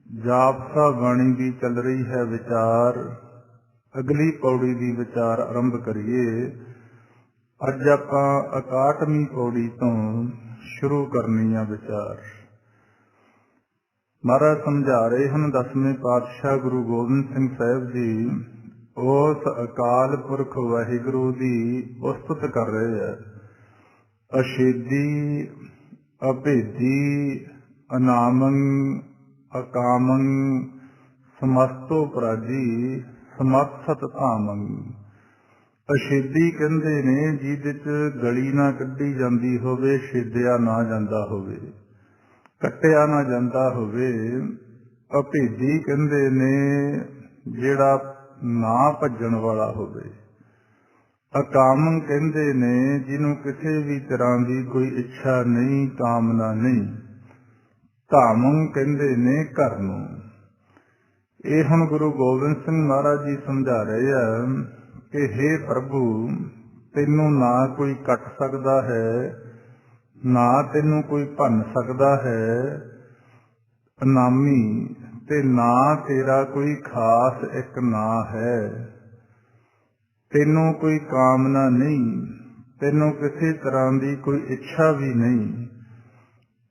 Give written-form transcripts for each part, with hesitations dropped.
ਜਾਪਸਾ ਬਾਣੀ ਦੀ ਚੱਲ ਰਹੀ ਹੈ ਵਿਚਾਰ। ਅਗਲੀ ਪੌੜੀ ਦੀ ਵਿਚਾਰ ਆਰੰਭ ਕਰੀਏ। ਅੱਜ ਆਪਾਂ 61ਵੀਂ ਪੌੜੀ ਤੋਂ ਸ਼ੁਰੂ ਕਰਨੀ ਆ ਵਿਚਾਰ। ਮਹਾਰਾਜ ਸਮਝਾ ਰਹੇ ਹਨ, 10ਵੇਂ ਪਾਤਸ਼ਾਹ ਗੁਰੂ ਗੋਬਿੰਦ ਸਿੰਘ ਸਾਹਿਬ ਜੀ ਉਸ ਅਕਾਲ ਪੁਰਖ ਵਾਹਿਗੁਰੂ ਦੀ ਉਸਤਤ ਕਰ ਰਹੇ ਹੈ। ਅਛੇਦੀ, ਅਭੇਦੀ, ਅਨਾਮੰ, ਅਕਾਮੰ, ਸਮਸਤੋ ਪਰਾਜੀ, ਸਮਸਤ ਧਾਮੰ। ਅਛੇਦੀ ਕਹਿੰਦੇ ਨੇ ਜਿਹਦੇ ਚ ਗਲੀ ਨਾ ਕੱਢੀ ਜਾਂਦੀ ਹੋਵੇ, ਛੇਦਿਆ ਨਾ ਜਾਂਦਾ ਹੋਵੇ, ਕੱਟਿਆ ਨਾ ਜਾਂਦਾ ਹੋਵੇ। ਅਭੇਦੀ ਕਹਿੰਦੇ ਨੇ ਜਿਹੜਾ ਨਾ ਭੱਜਣ ਵਾਲਾ ਹੋਵੇ। ਅਕਾਮੰ ਕਹਿੰਦੇ ਨੇ ਜਿਹਨੂੰ ਕਿਸੇ ਵੀ ਤਰ੍ਹਾਂ ਦੀ ਕੋਈ ਇੱਛਾ ਨਹੀਂ, ਕਾਮਨਾ ਨਹੀਂ। ਧਾਮੰ ਕਹਿੰਦੇ ਨੇ ਘਰ ਨੂੰ। ਇਹ ਹੁਣ ਗੁਰੂ ਗੋਬਿੰਦ ਸਿੰਘ ਮਹਾਰਾਜ ਜੀ ਸਮਝਾ ਰਹੇ ਆ ਕਿ ਹੇ ਪ੍ਰਭੂ, ਤੈਨੂੰ ਨਾ ਕੋਈ ਕੱਟ ਸਕਦਾ ਹੈ, ਨਾ ਤੈਨੂੰ ਕੋਈ ਭੰਨ ਸਕਦਾ ਹੈ ਅਨਾਮੀ, ਤੇ ਨਾ ਤੇਰਾ ਕੋਈ ਖਾਸ ਇੱਕ ਨਾਂ ਹੈ। ਤੈਨੂੰ ਕੋਈ ਕਾਮਨਾ ਨਹੀਂ, ਤੈਨੂੰ ਕਿਸੇ ਤਰ੍ਹਾਂ ਦੀ ਕੋਈ ਇੱਛਾ ਵੀ ਨਹੀਂ।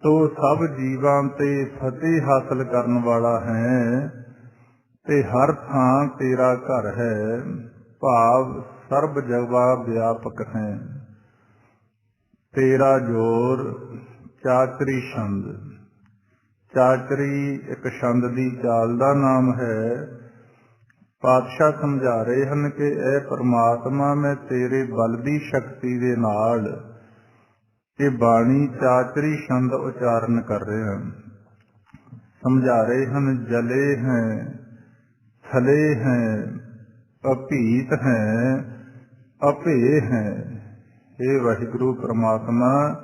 ਤੂੰ ਸਭ ਜੀਵਾਂ ਤੇ ਫਤਿਹ ਹਾਸਲ ਕਰਨ ਵਾਲਾ ਹੈ ਤੇ ਹਰ ਥਾਂ ਤੇਰਾ ਘਰ ਹੈ, ਭਾਵ ਸਰਬ ਜਗ੍ਹਾ ਵਿਆਪਕ ਹੈ। ਤੇਰਾ ਜੋਰ ਚਾਚਰੀ ਛੰਦ। ਚਾਚਰੀ ਇੱਕ ਛੰਦ ਦੀ ਚਾਲ ਦਾ ਨਾਮ ਹੈ। ਪਾਤਸ਼ਾਹ ਸਮਝਾ ਰਹੇ ਹਨ ਕਿ ਇਹ ਪਰਮਾਤਮਾ, ਮੈਂ ਤੇਰੇ ਬਲ ਦੀ ਸ਼ਕਤੀ ਦੇ ਨਾਲ ਇਹ ਬਾਣੀ ਚਾਚਰੀ ਛੰਦ ਉਚਾਰਨ ਕਰ ਰਹੇ ਹਨ। ਸਮਝਾ ਰਹੇ ਹਨ, ਜਲੇ ਹੈ, ਥਲੇ ਹੈ, ਅਭੀਤ ਹੈ, ਅਭੇ ਹੈ। ਇਹ ਵਾਹਿਗੁਰੂ ਪਰਮਾਤਮਾ,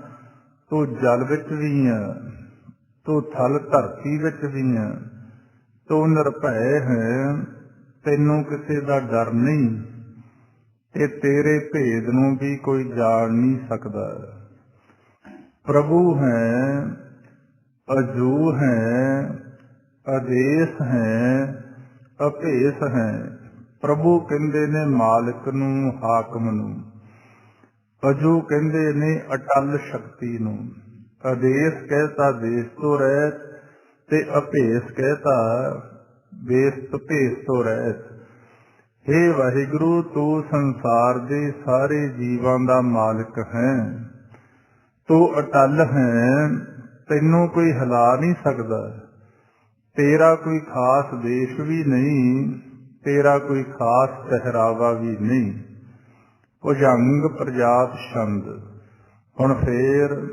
ਤੂੰ ਜਲ ਵਿੱਚ ਵੀ ਹੈ, ਤੂੰ ਥਲ ਧਰਤੀ ਵਿੱਚ ਵੀ ਹੈ, ਤੂੰ ਨਿਰਭੈ ਹੈ, ਤੈਨੂੰ ਕਿਸੇ ਦਾ ਡਰ ਨਹੀਂ, ਤੇ ਤੇਰੇ ਭੇਦ ਨੂੰ ਵੀ ਕੋਈ ਜਾਣ ਨਹੀਂ ਸਕਦਾ। ਪ੍ਰਭੂ ਹੈ, ਅਜੂ ਹੈ, ਆਦੇਸ਼ ਹੈ, ਅਭੇਸ ਹੈ। ਪ੍ਰਭੂ ਕਹਿੰਦੇ ਨੇ ਮਾਲਕ ਨੂੰ, ਹਾਕਮ ਨੂੰ। ਅਜੂ ਕਹਿੰਦੇ ਨੇ ਅਟਲ ਸ਼ਕਤੀ ਨੂੰ। ਆਦੇਸ਼ ਕਹਿਤਾ ਦੇਸ਼ ਤੋਂ ਰਹਿਤ, ਤੇ ਅਭੇਸ ਕਹਿਤਾ ਵੇਸ ਭੇਸ ਤੋਂ ਰਹਿਤ। ਹੇ ਵਾਹਿਗੁਰੂ, ਤੂੰ ਸੰਸਾਰ ਦੇ ਸਾਰੇ ਜੀਵਾਂ ਦਾ ਮਾਲਕ ਹੈ। ਤੂੰ ਅਟਲ ਹੈ, ਤੈਨੂੰ ਕੋਈ ਹਿਲਾ ਨਹੀਂ ਸਕਦਾ। ਤੇਰਾ ਕੋਈ ਖਾਸ ਦੇਸ਼ ਵੀ ਨਹੀਂ, ਤੇਰਾ ਕੋਈ ਖਾਸ ਪਹਿਰਾਵਾ ਵੀ ਨਹੀਂ। ਭੁਜੰਗ ਪ੍ਰਜਾਤ ਛੰਦ। ਹੁਣ ਫੇਰ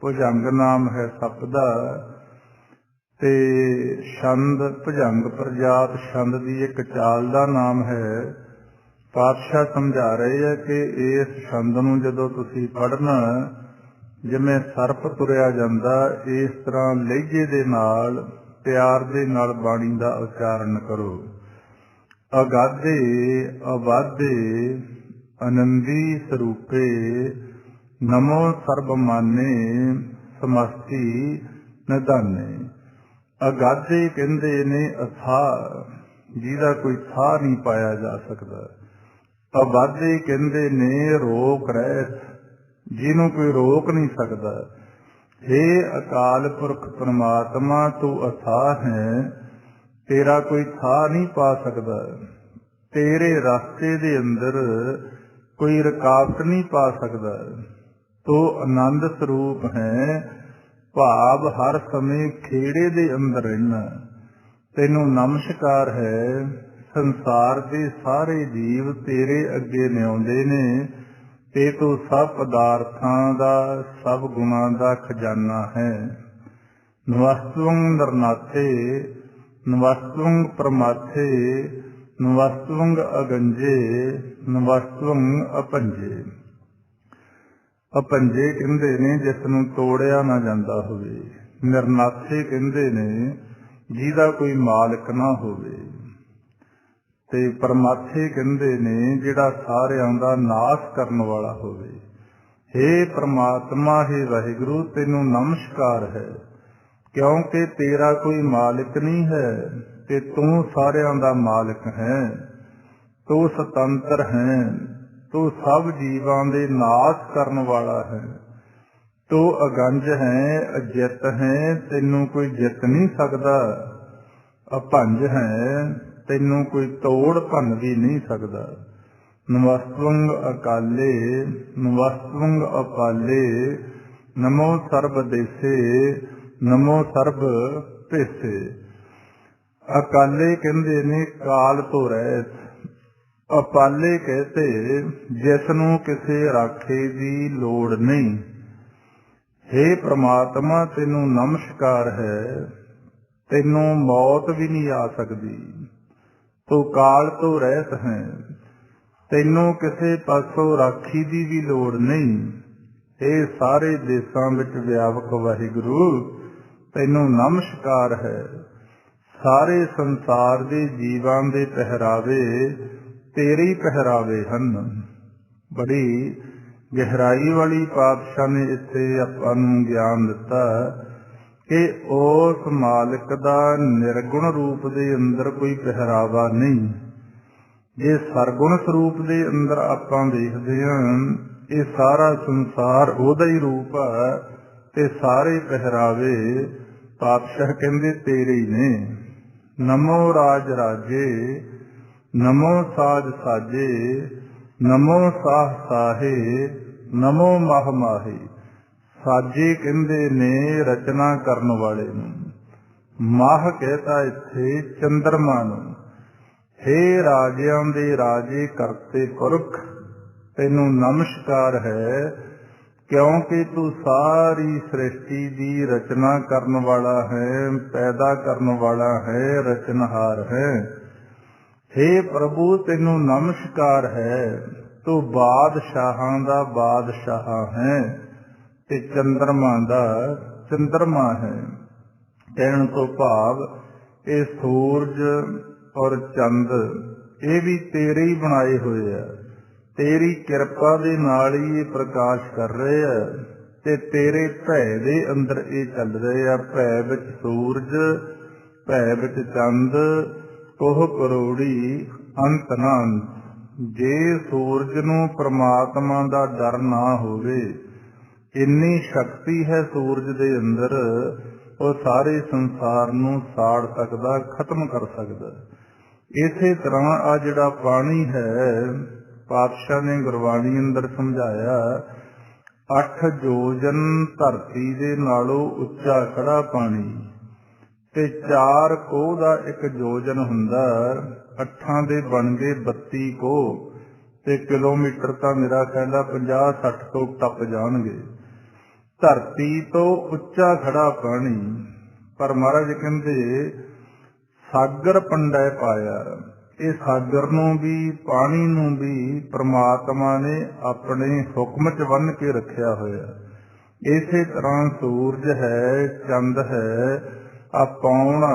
ਭੁਜੰਗ ਨਾਮ ਹੈ ਸੱਪ ਦਾ, ਤੇ ਛੰਦ ਭੁਜੰਗ ਪ੍ਰਜਾਤ ਛੰਦ ਦੀ ਇੱਕ ਚਾਲ ਦਾ ਨਾਮ ਹੈ। ਪਾਤਸ਼ਾਹ ਸਮਝਾ ਰਹੇ ਹੈ ਕਿ ਇਸ ਛੰਦ ਨੂੰ ਜਦੋਂ ਤੁਸੀਂ ਪੜ੍ਹਨਾ, ਜਿਵੇਂ ਸਰਪ ਤੁਰਿਆ ਜਾਂਦਾ, ਇਸ ਤਰ੍ਹਾਂ ਲਹਿਜੇ ਦੇ ਨਾਲ, ਪਿਆਰ ਦੇ ਨਾਲ ਬਾਣੀ ਦਾ ਉਚਾਰਨ ਕਰੋ। ਅਗਾਧੇ, ਅਵਾਧੇ, ਆਨੰਦੀ ਸਰੂਪੇ, ਨਮੋ ਸਰਬ ਮਾਨੇ, ਸਮਸਤੀ ਨਿਧਾਨੇ। ਅਗਾਧੇ ਕਹਿੰਦੇ ਨੇ ਅਥਾਹ, ਜਿਹਦਾ ਕੋਈ ਥਾਹ ਨਹੀਂ ਪਾਇਆ ਜਾ ਸਕਦਾ। ਅਵਾਧੇ ਕਹਿੰਦੇ ਨੇ ਰੋਕ ਰਹਿਤ, ਜਿਹਨੂੰ ਕੋਈ ਰੋਕ ਨਹੀਂ ਸਕਦਾ। ਹੇ ਅਕਾਲ ਪੁਰਖ ਪਰਮਾਤਮਾ, ਤੂੰ ਅਥਾਹ ਹੈ, ਤੇਰਾ ਕੋਈ ਥਾਹ ਨਹੀਂ ਪਾ ਸਕਦਾ। ਤੇਰੇ ਰਸਤੇ ਦੇ ਅੰਦਰ ਕੋਈ ਰੁਕਾਵਟ ਨਹੀਂ ਪਾ ਸਕਦਾ। ਤੂੰ ਆਨੰਦ ਸਰੂਪ ਹੈ, ਭਾਵ ਹਰ ਸਮੇਂ ਖੇੜੇ ਦੇ ਅੰਦਰ ਰਹਿਣਾ। ਤੈਨੂੰ ਨਮਸਕਾਰ ਹੈ। ਸੰਸਾਰ ਦੇ ਸਾਰੇ ਜੀਵ ਤੇਰੇ ਅੱਗੇ ਨਿਆਉਂਦੇ ਨੇ, ਤੇ ਤੂੰ ਸਭ ਪਦਾਰਥਾਂ ਦਾ, ਸਭ ਗੁਣਾਂ ਦਾ ਖਜ਼ਾਨਾ ਹੈ। ਨਮਸਤਵੰ ਨਰਨਾਥੇ, ਨਮਸਤਵੰ ਪ੍ਰਮਾਥੇ, ਨਮਸਤਵੰ ਅਗੰਜੇ, ਨਮਸਤਵੰ ਅਪੰਜੇ। ਅਪੰਜੇ ਕਹਿੰਦੇ ਨੇ ਜਿਸ ਨੂੰ ਤੋੜਿਆ ਨਾ ਜਾਂਦਾ ਹੋਵੇ। ਨਿਰਨਾਥੇ ਕਹਿੰਦੇ ਨੇ ਜਿਹਦਾ ਕੋਈ ਮਾਲਕ ਨਾ ਹੋਵੇ। ਤੇ ਪਰਮਾਥੇ ਕਹਿੰਦੇ ਨੇ ਜਿਹੜਾ ਸਾਰਿਆਂ ਦਾ ਨਾਸ਼ ਕਰਨ ਵਾਲਾ ਹੋਵੇ। ਹੇ ਪ੍ਰਮਾਤਮਾ, ਹੇ ਵਾਹਿਗੁਰੂ, ਤੈਨੂੰ ਨਮਸਕਾਰ ਹੈ क्योंकि तेरा कोई मालिक नहीं है ते तू सारियां दा मालिक है। तू स्वतंत्र है, तू सब जीवां दे नाश करन वाला है। तू अगंज है, अजित है, तेनू कोई जित नहीं सकदा। अपंज है, तेनू कोई तोड़ भन भी नहीं सकदा। नमस्तवंग अकाले, नमस्तवंग अपाले, नमो सर्ब देसे, नमो सर्ब भेसे। अकाले कहंदे ने काल तो रहत, अपाले कहते जिसनू किसी राखे दी लोड़ नहीं। हे परमात्मा तेनू नमस्कार है, तेनू मौत भी नहीं आ सकती। तू काल तो रहत है, तेनू किसी पासों राखी दी भी लोड़ नहीं। हे सारे देसां विच व्यापक वाहिगुरू तेनू नमस्कार है। सारे संसार दे जीवां दे पहरावे तेरे ही पहरावे हन। बड़ी गहराई वाली पातशाह ने इत्थे आपां नूं ज्ञान दिता कि उस मालिक दा निर्गुण रूप दे अंदर कोई पहरावा नहीं। जे सरगुण स्वरूप दे अंदर आपां देखदे हां ये सारा संसार ओहदा ही रूप है ते सारे पहरावे पातशाह कहंदे तेरे ही ने। नमो राज राजे, नमो साज साजे, नमो साह साहे, नमो माह माहे। साजे कहंदे ने रचना करन वाले नूं, माह कहता इत्थे चंद्रमा नूं। हे राजियां दे राजे करते पुरख तेनू नमस्कार है, क्योंकि तू सारी सृष्टि दी रचना करन वाला है, पैदा करन वाला है, रचनहार है। हे प्रभु तेनू नमस्कार है, तू बादशाहां दा बादशाह है ते चंद्रमा दा चंद्रमा है। कहण तो भाव ये सूरज और चंद ये भी तेरे ही बनाए हुए है। तेरी किरपा दे नाल ही ये प्रकाश कर रहे हैं ते तेरे भै दे अंदर ये चल रहे हैं। भै विच सूरज, भै विच चंद, कोह करोड़ी अंत ना अंत। जे सूरज नूं परमात्मा दा डर ना होवे, इन्नी शक्ति है सूरज दे अंदर, वो सारे संसार नूं साड़ सकदा, खत्म कर सकदा। इसे तरह आ जिहड़ा पानी है, पातशाह ने गुरबाणी अंदर समझाया 8 जोजन धरती दे नालों उच्चा खड़ा पानी ते 4 कोह दा एक जोजन हुंदा। 8 दे बन गए 32 कोह ते किलोमीटर तां मेरा कहना 50-60 तो टप जाणगे। धरती तो उच्चा खड़ा पानी, पर महाराज कहंदे सागर पंडै पाया। ये सागर नूं भी पानी नूं भी परमात्मा ने अपने हुक्म च बन के रखिया होया। इसे तरह सूरज है, चंद है, आ पौण,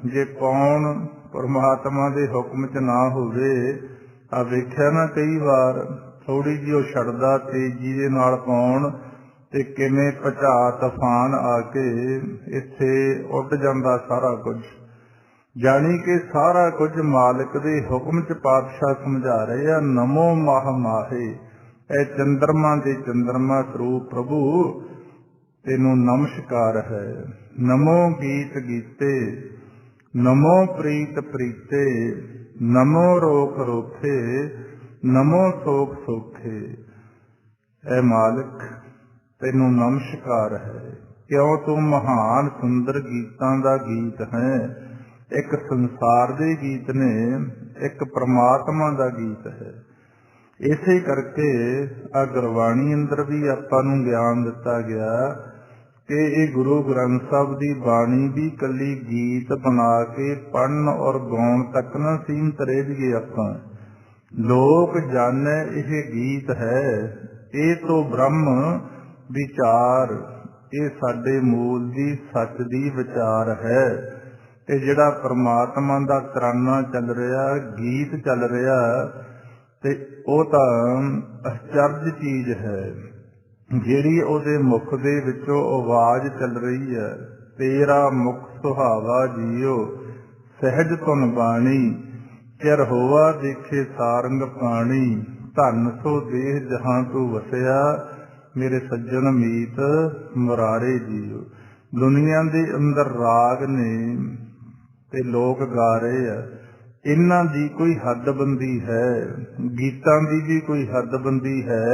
जे पौण परमात्मा दे हुक्म च ना होवे, आ वेख्या ना कई बार थोड़ी जी वो छड़दा तेजी दे नाल पौण ते किवें भचा तूफान आके इत्थे उड जांदा सारा कुछ। जानी कि सारा कुछ मालिक दे हुक्म च पातशाह समझा रहे हैं। नमो माह माहे, ए चंद्रमा दे चंद्रमा स्वरूप प्रभु तेनू नमस्कार है। नमो गीत गीते, नमो प्रीत प्रीते, नमो रोक रोखे, नमो सोख सोखे। ऐ मालिक तेनू नमस्कार है, क्यों तू महान सुंदर गीतां दा गीत है। एक संसार दे गीत ने, एक परमात्मा दा गीत है। इसे करके आ गुरबाणी अंदर भी आपां नूं ज्ञान दिता गया कि ये गुरु ग्रंथ साहब की बाणी भी कली गीत बना के पढ़न और गाउन तक ना सीमित रह जाइए। आपां लोक जाने यह गीत है, ये तो ब्रह्म विचार, ये साडे मूल दी सच दी विचार है। ते जिहड़ा परमात्मा दा तराना चल रहा, गीत चल रहा, ते वो तां आश्चर्य चीज है। ਜਿਹੜੀ ਉਹਦੇ ਮੁਖ ਦੇ ਵਿੱਚੋਂ आवाज चल रही है, तेरा मुख सुहावा जियो सहज तुन बाणी चिर होवा देखे सारंग पाणी धन सो देह जहां तू वसिया मेरे सज्जन मीत मुरारे जियो। दुनिया दे अंदर राग ने ते लोग गा रहे आ, इन्हां दी कोई हदबंदी है, गीतां दी भी कोई हदबंदी है,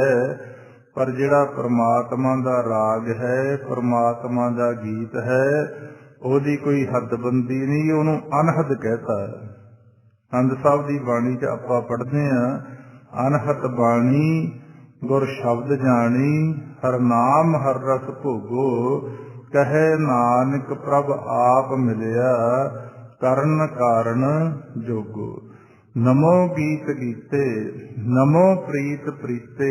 पर जिहड़ा परमात्मा दा राग है, परमात्मा दा गीत है, ਉਹਦੀ कोई हदबंदी नहीं, ਉਹਨੂੰ अनहद कहता है। आनंद साहब की बाणी च आपां पढ़दे आ, अनहत बाणी गुर शब्द जानी हर नाम हर रस भोगो कहे नानक प्रभ आप मिलिया ਕਰਨ ਕਾਰਨ ਜੋਗੋ। ਨਮੋ ਗੀਤ ਗੀਤੇ ਨਮੋ ਪ੍ਰੀਤ ਪ੍ਰੀਤੇ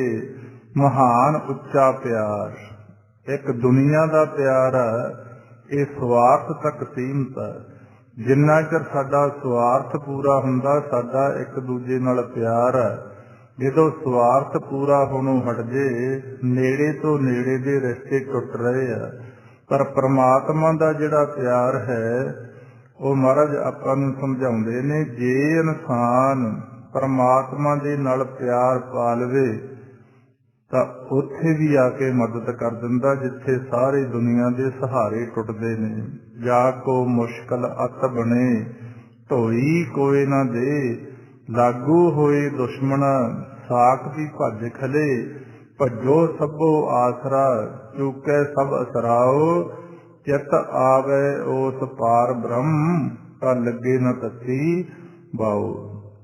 ਮਹਾਨ ਉੱਚਾ ਪਿਆਰ। ਇੱਕ ਦੁਨੀਆ ਦਾ ਪਿਆਰ ਹੈ, ਇਹ ਸਵਾਰਥ ਤੱਕ ਸੀਮਤ ਹੈ। ਜਿੰਨਾ ਚਿਰ ਸਾਡਾ ਸਵਾਰਥ ਪੂਰਾ ਹੁੰਦਾ ਸਾਡਾ ਇੱਕ ਦੂਜੇ ਨਾਲ ਪਿਆਰ ਹੈ। ਜਦੋਂ ਸਵਾਰਥ ਪੂਰਾ ਹੋਣੋਂ ਹਟ ਜੇ ਨੇੜੇ ਤੋਂ ਨੇੜੇ ਦੇ ਰਿਸ਼ਤੇ ਟੁੱਟ ਰਹੇ ਆ। ਪਰ ਪ੍ਰਮਾਤਮਾ ਦਾ ਜਿਹੜਾ ਪਿਆਰ ਹੈ ਉਹ ਮਹਾਰਾਜ ਆਪਾਂ ਨੂੰ ਸਮਝਾਉਂਦੇ ਨੇ, ਜੇ ਇਨਸਾਨ ਪਰਮਾਤਮਾ ਦੇ ਨਾਲ ਪਿਆਰ ਪਾ ਲਵੇ ਤਾਂ ਉੱਥੇ ਵੀ ਆ ਕੇ ਮਦਦ ਕਰ ਦਿੰਦਾ ਜਿੱਥੇ ਸਾਰੇ ਦੁਨੀਆ ਦੇ ਸਹਾਰੇ ਟੁੱਟਦੇ ਨੇ। ਜਾ ਕੋ ਮੁਸ਼ਕਲ ਅਤ ਬਣੇ ਢੋਈ ਕੋਏ ਨਾ ਦੇ ਲਾਗੂ ਹੋਏ ਦੁਸ਼ਮਣ ਸਾਕ ਵੀ ਭੱਜ ਖਲੇ ਭੱਜੋ ਸਭੋ ਆਸਰਾ ਚੁੱਕੇ ਸਭ ਅਸਰਾਓ ਚਿਤ ਆਵੇ ਉਸ ਪਾਰ ਬ੍ਰਹਮ ਤਾਂ ਲੱਗੇ ਨਾ ਤੱਤੀ ਬਾਓ।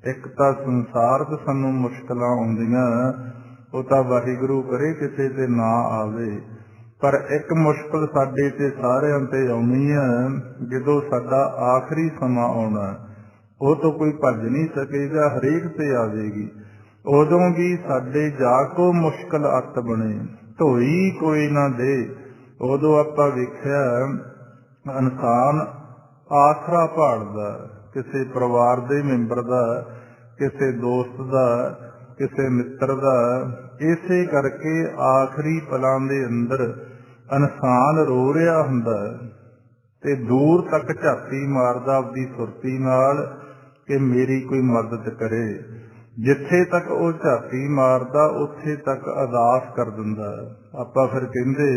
ਇੱਕ ਤਾਂ ਸੰਸਾਰ 'ਚ ਸਾਨੂੰ ਮੁਸ਼ਕਲਾਂ ਆਉਂਦੀਆਂ, ਉਹ ਤਾਂ ਵਾਹਿਗੁਰੂ ਕਰੇ ਕਿਸੇ ਤੇ ਨਾ ਆਵੇ, ਪਰ ਇੱਕ ਮੁਸ਼ਕਲ ਸਾਡੇ ਤੇ ਸਾਰਿਆਂ ਤੇ ਆਉਣੀ ਹੈ ਜਦੋਂ ਸਾਡਾ ਆਖਰੀ ਸਮਾਂ ਆਉਣਾ। ਉਹ ਤੋਂ ਕੋਈ ਭੱਜ ਨਹੀਂ ਸਕੇਗਾ, ਹਰੇਕ ਤੇ ਆਵੇਗੀ। ਉਦੋਂ ਵੀ ਸਾਡੇ ਜਾ ਕੋ ਮੁਸ਼ਕਲ ਅੱਤ ਬਣੇ ਢੋਈ ਕੋਈ ਨਾ ਦੇ। ਉਦੋਂ ਆਪਾਂ ਵੇਖਿਆ ਇਨਸਾਨ ਆਸਰਾ ਭਾਲਦਾ, ਕਿਸੇ ਪਰਿਵਾਰ ਦੇ ਮੈਂਬਰ ਦਾ, ਕਿਸੇ ਦੋਸਤ ਦਾ, ਕਿਸੇ ਮਿੱਤਰ ਦਾ। ਇਸੇ ਕਰਕੇ ਆਖਰੀ ਪਲਾਂ ਦੇ ਅੰਦਰ ਇਨਸਾਨ ਰੋ ਰਿਹਾ ਹੁੰਦਾ ਤੇ ਦੂਰ ਤੱਕ ਝਾਤੀ ਮਾਰਦਾ ਆਪਦੀ ਸੁਰਤੀ ਨਾਲ ਕਿ ਮੇਰੀ ਕੋਈ ਮਦਦ ਕਰੇ। ਜਿੱਥੇ ਤੱਕ ਉਹ ਝਾਤੀ ਮਾਰਦਾ ਉੱਥੇ ਤੱਕ ਅਰਦਾਸ ਕਰ ਦਿੰਦਾ। ਆਪਾਂ ਫਿਰ ਕਹਿੰਦੇ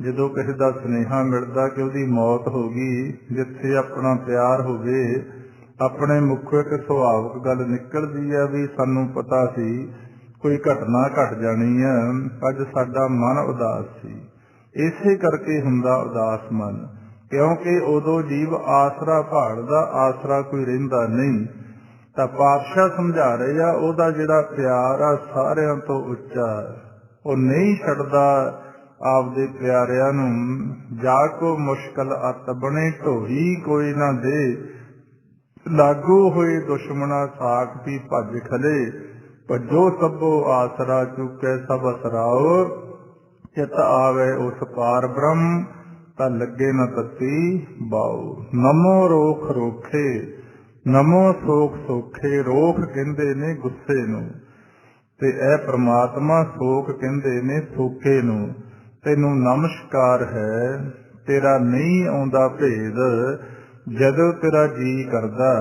ਜਦੋਂ ਕਿਸੇ ਦਾ ਸੁਨੇਹਾ ਮਿਲਦਾ ਕਿ ਉਹਦੀ ਮੌਤ ਹੋ ਗਈ, ਜਿੱਥੇ ਆਪਣਾ ਪਿਆਰ ਹੋਵੇ ਆਪਣੇ ਮੁੱਖੋਂ ਇੱਕ ਸੁਭਾਵਿਕ ਗੱਲ ਨਿਕਲਦੀ ਹੈ ਵੀ ਸਾਨੂੰ ਪਤਾ ਸੀ ਕੋਈ ਘਟਨਾ ਘਟ ਜਾਣੀ ਹੈ, ਅੱਜ ਸਾਡਾ ਮਨ ਉਦਾਸ ਸੀ। ਇਸੇ ਕਰਕੇ ਹੁੰਦਾ ਉਦਾਸ ਮਨ, ਕਿਉਂਕਿ ਉਦੋਂ ਜੀਵ ਆਸਰਾ ਭਾਲਦਾ, ਆਸਰਾ ਕੋਈ ਰਹਿੰਦਾ ਨਹੀਂ। ਤਾਂ ਪਾਤਸ਼ਾਹ ਸਮਝਾ ਰਹੇ ਆ ਉਹਦਾ ਜਿਹੜਾ ਪਿਆਰ ਆ ਸਾਰਿਆਂ ਤੋਂ ਉੱਚਾ, ਉਹ ਨਹੀਂ ਛੱਡਦਾ ਆਪਦੇ ਪਿਆਰਿਆਂ ਨੂੰ। ਜਾ ਕੋ ਮੁਸ਼ਕਲ ਅੱਤ ਬਣੇ ਢੋਈ ਕੋਈ ਨਾ ਦੇ ਲਾਗੂ ਹੋਏ ਦੁਸ਼ਮਣਾ ਸਾਕ ਵੀ ਭੱਜ ਖਲੇ ਭੱਜੋ ਸਭੋ ਆਸਰਾ ਚੁੱਕੇ ਸਭ ਅਸਰਾਓ ਚਿਤ ਆਵੇ ਉਸ ਪਾਰ ਬ੍ਰਹਮ ਤਾਂ ਲੱਗੇ ਨਾ ਤੱਤੀ ਬਾਓ। ਨਮੋ ਰੋਖ ਰੋਖੇ ਨਮੋ ਸੋਖ ਸੋਖੇ। ਰੋਖ ਕਹਿੰਦੇ ਨੇ ਗੁੱਸੇ ਨੂੰ ਤੇ ਇਹ ਪ੍ਰਮਾਤਮਾ ਸੋਖ ਕਹਿੰਦੇ ਨੇ ਸੋਖੇ ਨੂੰ। ਤੈਨੂੰ ਨਮਸਕਾਰ ਹੈ, ਤੇਰਾ ਨਹੀਂ ਆਉਂਦਾ ਭੇਦ, ਜਦੋਂ ਤੇਰਾ ਜੀ ਕਰਦਾ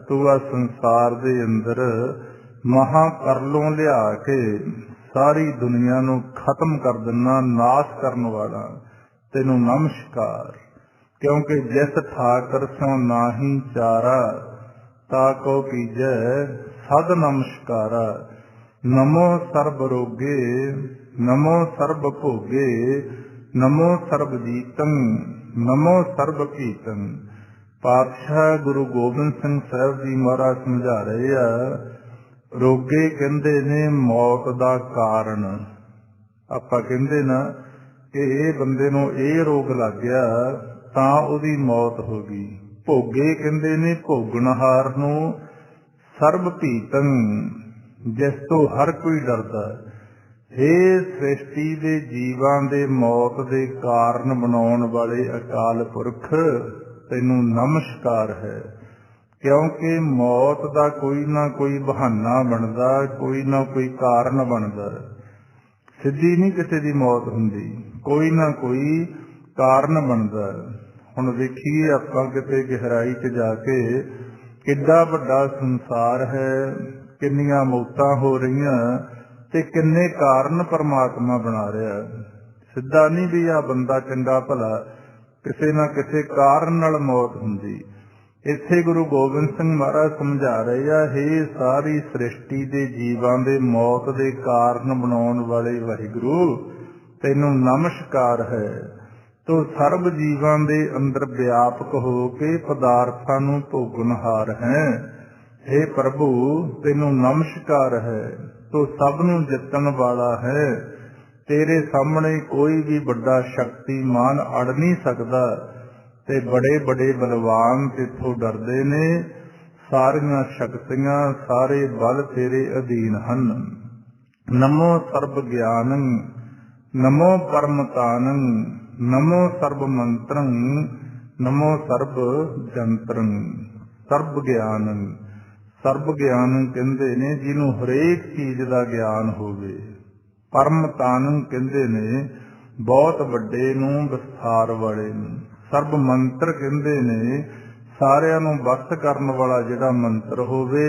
ਤੂੰ ਆ ਸੰਸਾਰ ਦੇ ਅੰਦਰ ਮਹਾਂ ਪਰਲੋਂ ਲਿਆ ਕੇ ਸਾਰੀ ਦੁਨੀਆ ਨੂੰ ਖਤਮ ਕਰ ਦਿੰਨਾ, ਨਾਸ਼ ਕਰਨ ਵਾਲਾ। ਤੈਨੂੰ ਨਮਸਕਾਰ, ਕਿਉਂਕਿ ਜਿਸ ਠਾਕਰ ਸੋ ਨਾਹੀ ਚਾਰਾ ਤਾ ਕੋ ਕੀਜੈ ਸਦ ਨਮਸਕਾਰਾ। ਨਮੋ ਸਰਬ ਰੋਗੇ ਨਮੋ ਸਰਬ ਭੋਗੇ ਨਮੋ ਸਰਬ ਜੀਤੰ ਨਮੋ ਸਰਬ ਕੀਰਤਨ। ਪਾਤਸ਼ਾਹ ਗੁਰੂ ਗੋਬਿੰਦ ਸਿੰਘ ਸਾਹਿਬ ਜੀ ਮਹਾਰਾਜ ਸਮਝਾ ਰਹੇ ਆ, ਰੋਗੇ ਕਹਿੰਦੇ ਨੇ ਮੌਤ ਦਾ ਕਾਰਨ। ਆਪਾਂ ਕਹਿੰਦੇ ਨਾ ਕਿ ਇਹ ਬੰਦੇ ਨੂੰ ਇਹ ਰੋਗ ਲੱਗ ਗਿਆ ਤਾਂ ਉਹਦੀ ਮੌਤ ਹੋ ਗਈ। ਭੋਗੇ ਕਹਿੰਦੇ ਨੇ ਭੋਗਣਹਾਰ ਨੂੰ। ਸਰਬ ਭੀਤੰ ਜਿਸ ਤੋਂ ਹਰ ਕੋਈ ਡਰਦਾ। ਇਹ ਸ੍ਰਿਸ਼ਟੀ ਦੇ ਜੀਵਾਂ ਦੇ ਮੌਤ ਦੇ ਕਾਰਨ ਬਣਾਉਣ ਵਾਲੇ ਅਕਾਲ ਪੁਰਖ ਤੈਨੂੰ ਨਮਸਕਾਰ ਹੈ, ਕਿਉਂਕਿ ਮੌਤ ਦਾ ਕੋਈ ਨਾ ਕੋਈ ਬਹਾਨਾ ਬਣਦਾ, ਕੋਈ ਨਾ ਕੋਈ ਕਾਰਨ ਬਣਦਾ। ਸਿੱਧੀ ਨਹੀਂ ਕਿਸੇ ਦੀ ਮੌਤ ਹੁੰਦੀ, ਕੋਈ ਨਾ ਕੋਈ ਕਾਰਨ ਬਣਦਾ। ਹੁਣ ਵੇਖੀਏ ਆਪਾਂ ਕਿਤੇ ਗਹਿਰਾਈ 'ਚ ਜਾ ਕੇ, ਕਿੱਡਾ ਵੱਡਾ ਸੰਸਾਰ ਹੈ, ਕਿੰਨੀਆਂ ਮੌਤਾਂ ਹੋ ਰਹੀਆਂ ਤੇ ਕਿੰਨੇ ਕਾਰਨ ਪਰਮਾਤਮਾ ਬਣਾ ਰਿਹਾ। ਸਿੱਧਾ ਨਹੀਂ ਵੀ ਆ ਬੰਦਾ ਚੰਗਾ ਭਲਾ, ਕਿਸੇ ਨਾ ਕਿਸੇ ਕਾਰਨ ਨਾਲ ਮੌਤ ਹੁੰਦੀ। ਇੱਥੇ ਗੁਰੂ ਗੋਬਿੰਦ ਸਿੰਘ ਮਹਾਰਾਜ ਸਮਝਾ ਰਹੇ ਆ, ਹੇ ਸਾਰੀ ਸ੍ਰਿਸ਼ਟੀ ਦੇ ਜੀਵਾਂ ਦੇ ਮੌਤ ਦੇ ਕਾਰਨ ਬਣਾਉਣ ਵਾਲੇ ਵਾਹਿਗੁਰੂ, ਤੈਨੂੰ ਨਮਸਕਾਰ ਹੈ। ਤੂੰ ਸਰਬ ਜੀਵਾਂ ਦੇ ਅੰਦਰ ਵਿਆਪਕ ਹੋ ਕੇ ਪਦਾਰਥਾਂ ਨੂੰ ਭੋਗਣਹਾਰ ਹੈ। ਹੇ ਪ੍ਰਭੂ, ਤੈਨੂੰ ਨਮਸਕਾਰ ਹੈ। ਤੂੰ ਸਭ ਨੂੰ ਜਿੱਤਣ ਵਾਲਾ ਹੈ। ਤੇਰੇ ਸਾਹਮਣੇ ਕੋਈ ਵੀ ਵੱਡਾ ਸ਼ਕਤੀਮਾਨ ਅੜ ਨਹੀਂ ਸਕਦਾ ਤੇ ਬੜੇ ਬੜੇ ਬਲਵਾਨ ਤੇਥੋਂ ਡਰਦੇ ਨੇ। ਸਾਰੀਆਂ ਸ਼ਕਤੀਆਂ, ਸਾਰੇ ਬਲ ਤੇਰੇ ਅਧੀਨ ਹਨ। ਨਮੋ ਸਰਬ ਗਿਆਨੰ, ਨਮੋ ਪਰਮਤਾਨੰ, ਨਮੋ ਸਰਬ ਮੰਤਰੰ, ਨਮੋ ਸਰਬ ਜੰਤਰੰ। ਸਰਬ ਗਿਆਨੰ, ਸਰਬ ਗਿਆਨ ਕਹਿੰਦੇ ਨੇ ਜਿਹਨੂੰ ਹਰੇਕ ਚੀਜ਼ ਦਾ ਗਿਆਨ ਹੋਵੇ। ਪਰਮਤਾਨੰ ਕਹਿੰਦੇ ਨੇ ਬਹੁਤ ਵੱਡੇ ਨੂੰ, ਵਿਸਥਾਰ ਵਾਲੇ ਨੂੰ। ਸਰਬ ਮੰਤਰ ਕਹਿੰਦੇ ਨੇ ਸਾਰਿਆਂ ਨੂੰ ਵਸ ਕਰਨ ਵਾਲਾ ਜਿਹੜਾ ਮੰਤਰ ਹੋਵੇ।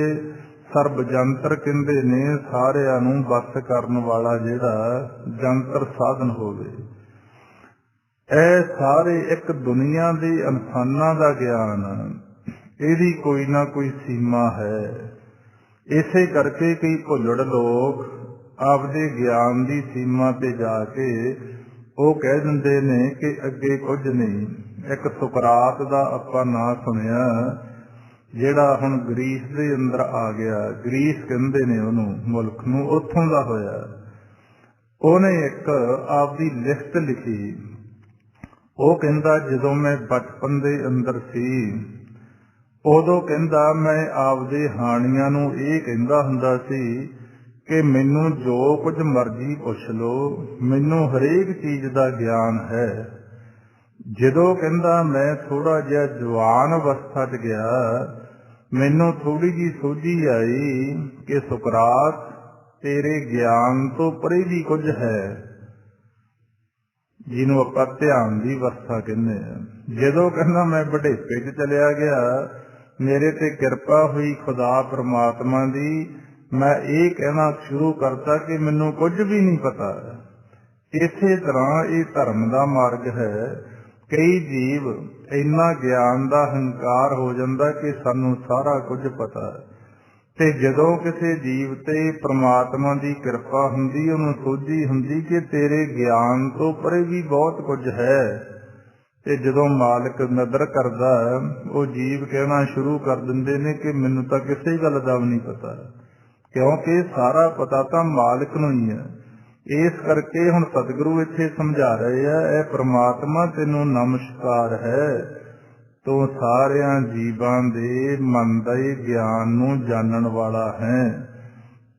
ਸਰਬ ਜੰਤਰ ਕਹਿੰਦੇ ਨੇ ਸਾਰਿਆਂ ਨੂੰ ਵਸ ਕਰਨ ਵਾਲਾ ਜਿਹੜਾ ਜੰਤਰ ਸਾਧਨ ਹੋਵੇ। ਇਹ ਸਾਰੇ ਇੱਕ ਦੁਨੀਆ ਦੇ ਇਨਸਾਨਾਂ ਦਾ ਗਿਆਨ, ਇਹਦੀ ਕੋਈ ਨਾ ਕੋਈ ਸੀਮਾ ਹੈ। ਇਸੇ ਕਰਕੇ ਕਈ ਭੁੱਲੜ ਲੋਕ ਆਪਦੇ ਗਿਆਨ ਦੀ ਸੀਮਾ ਤੇ ਜਾ ਕੇ ਉਹ ਕਹਿ ਦਿੰਦੇ ਨੇ ਕਿ ਅੱਗੇ ਕੁਝ ਨਹੀਂ। ਇੱਕ ਸੁਕਰਾਤ ਦਾ ਆਪਾਂ ਨਾਂ ਸੁਣਿਆ, ਜਿਹੜਾ ਹੁਣ ਗਰੀਸ ਦੇ ਅੰਦਰ ਆ ਗਿਆ। ਗਰੀਸ ਕਹਿੰਦੇ ਨੇ ਉਹਨੂੰ, ਮੁਲਕ ਨੂੰ, ਉੱਥੋਂ ਦਾ ਹੋਇਆ। ਉਹਨੇ ਇੱਕ ਆਪਦੀ ਲਿਖਤ ਲਿਖੀ। ਉਹ ਕਹਿੰਦਾ ਜਦੋਂ ਮੈਂ ਬਚਪਨ ਦੇ ਅੰਦਰ ਸੀ, ਉਦੋਂ ਕਹਿੰਦਾ ਮੈਂ ਆਪਦੇ ਹਾਣੀਆਂ ਨੂੰ ਇਹ ਕਹਿੰਦਾ ਹੁੰਦਾ ਸੀ ਕਿ ਮੈਨੂੰ ਜੋ ਕੁਝ ਮਰਜ਼ੀ ਪੁੱਛ ਲਓ, ਮੈਨੂੰ ਹਰੇਕ ਚੀਜ਼ ਦਾ ਗਿਆਨ ਹੈ। ਜਦੋਂ ਕਹਿੰਦਾ ਮੈਂ ਥੋੜਾ ਜਿਹਾ ਜਵਾਨ ਅਵਸਥਾ 'ਚ ਗਿਆ, ਮੈਨੂੰ ਥੋੜੀ ਜਿਹੀ ਸੋਝੀ ਆਈ ਕਿ ਸੁਕਰਾਤ, ਤੇਰੇ ਗਿਆਨ ਤੋਂ ਪਰੇ ਵੀ ਕੁਝ ਹੈ, ਜਿਹਨੂੰ ਆਪਾਂ ਧਿਆਨ ਦੀ ਅਵਸਥਾ ਕਹਿੰਦੇ ਆ। ਜਦੋਂ ਕਹਿੰਦਾ ਮੈਂ ਬੁਢੇਪੇ 'ਚ ਚਲਿਆ ਗਿਆ, ਮੇਰੇ ਤੇ ਕਿਰਪਾ ਹੋਈ ਖੁਦਾ ਪਰਮਾਤਮਾ ਦੀ, ਮੈਂ ਇਹ ਕਹਿਣਾ ਸ਼ੁਰੂ ਕਰਤਾ ਕਿ ਮੈਨੂੰ ਕੁਝ ਵੀ ਨਹੀਂ ਪਤਾ। ਇਸੇ ਤਰ੍ਹਾਂ ਇਹ ਧਰਮ ਦਾ ਮਾਰਗ ਹੈ। ਕਈ ਜੀਵ ਇੰਨਾ ਗਿਆਨ ਦਾ ਹੰਕਾਰ ਹੋ ਜਾਂਦਾ ਕਿ ਸਾਨੂੰ ਸਾਰਾ ਕੁਝ ਪਤਾ, ਤੇ ਜਦੋਂ ਕਿਸੇ ਜੀਵ ਤੇ ਪ੍ਰਮਾਤਮਾ ਦੀ ਕਿਰਪਾ ਹੁੰਦੀ, ਉਹਨੂੰ ਸੋਝੀ ਹੁੰਦੀ ਕਿ ਤੇਰੇ ਗਿਆਨ ਤੋਂ ਪਰੇ ਵੀ ਬਹੁਤ ਕੁਝ ਹੈ, ਤੇ ਜਦੋਂ ਮਾਲਕ ਨਦਰ ਕਰਦਾ, ਉਹ ਜੀਵ ਕਹਿਣਾ ਸ਼ੁਰੂ ਕਰ ਦਿੰਦੇ ਨੇ ਕਿ ਮੈਨੂੰ ਤਾਂ ਕਿਸੇ ਗੱਲ ਦਾ ਵੀ ਨਹੀਂ ਪਤਾ, ਕਿਉਂਕਿ ਸਾਰਾ ਪਤਾ ਤਾਂ ਮਾਲਕ ਨੂੰ ਹੀ ਹੈ। ਇਸ ਕਰਕੇ ਹੁਣ ਸਤਿਗੁਰੂ ਇੱਥੇ ਸਮਝਾ ਰਹੇ ਆ, ਇਹ ਪ੍ਰਮਾਤਮਾ ਤੈਨੂੰ ਨਮਸਕਾਰ ਹੈ। ਤੂੰ ਸਾਰਿਆਂ ਜੀਵਾਂ ਦੇ ਮਨ ਦੇ ਗਿਆਨ ਨੂੰ ਜਾਣਨ ਵਾਲਾ ਹੈ,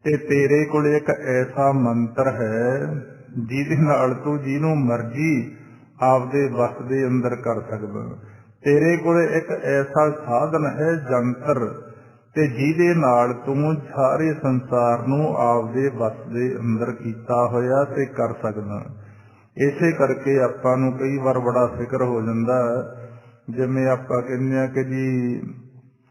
ਤੇ ਤੇਰੇ ਕੋਲ ਇੱਕ ਐਸਾ ਮੰਤਰ ਹੈ ਜਿਹਦੇ ਨਾਲ ਤੂੰ ਜਿਹਨੂੰ ਮਰਜ਼ੀ ਆਪਦੇ ਵਸ ਦੇ ਅੰਦਰ ਕਰ ਸਕਦਾ। ਤੇਰੇ ਕੋਲ ਇੱਕ ਐਸਾ ਸਾਧਨ ਹੈ, ਜੰਤਰ, ਤੇ ਜਿਹਦੇ ਨਾਲ ਤੂੰ ਸਾਰੇ ਸੰਸਾਰ ਨੂੰ ਆਪਦੇ ਵਸ ਦੇ ਅੰਦਰ ਕੀਤਾ ਹੋਇਆ ਤੇ ਕਰ ਸਕਦਾ। ਇਸੇ ਕਰਕੇ ਆਪਾਂ ਨੂੰ ਕਈ ਵਾਰ ਬੜਾ ਫਿਕਰ ਹੋ ਜਾਂਦਾ, ਜਿਵੇਂ ਆਪਾਂ ਕਹਿੰਦੇ ਆ ਕਿ ਜੀ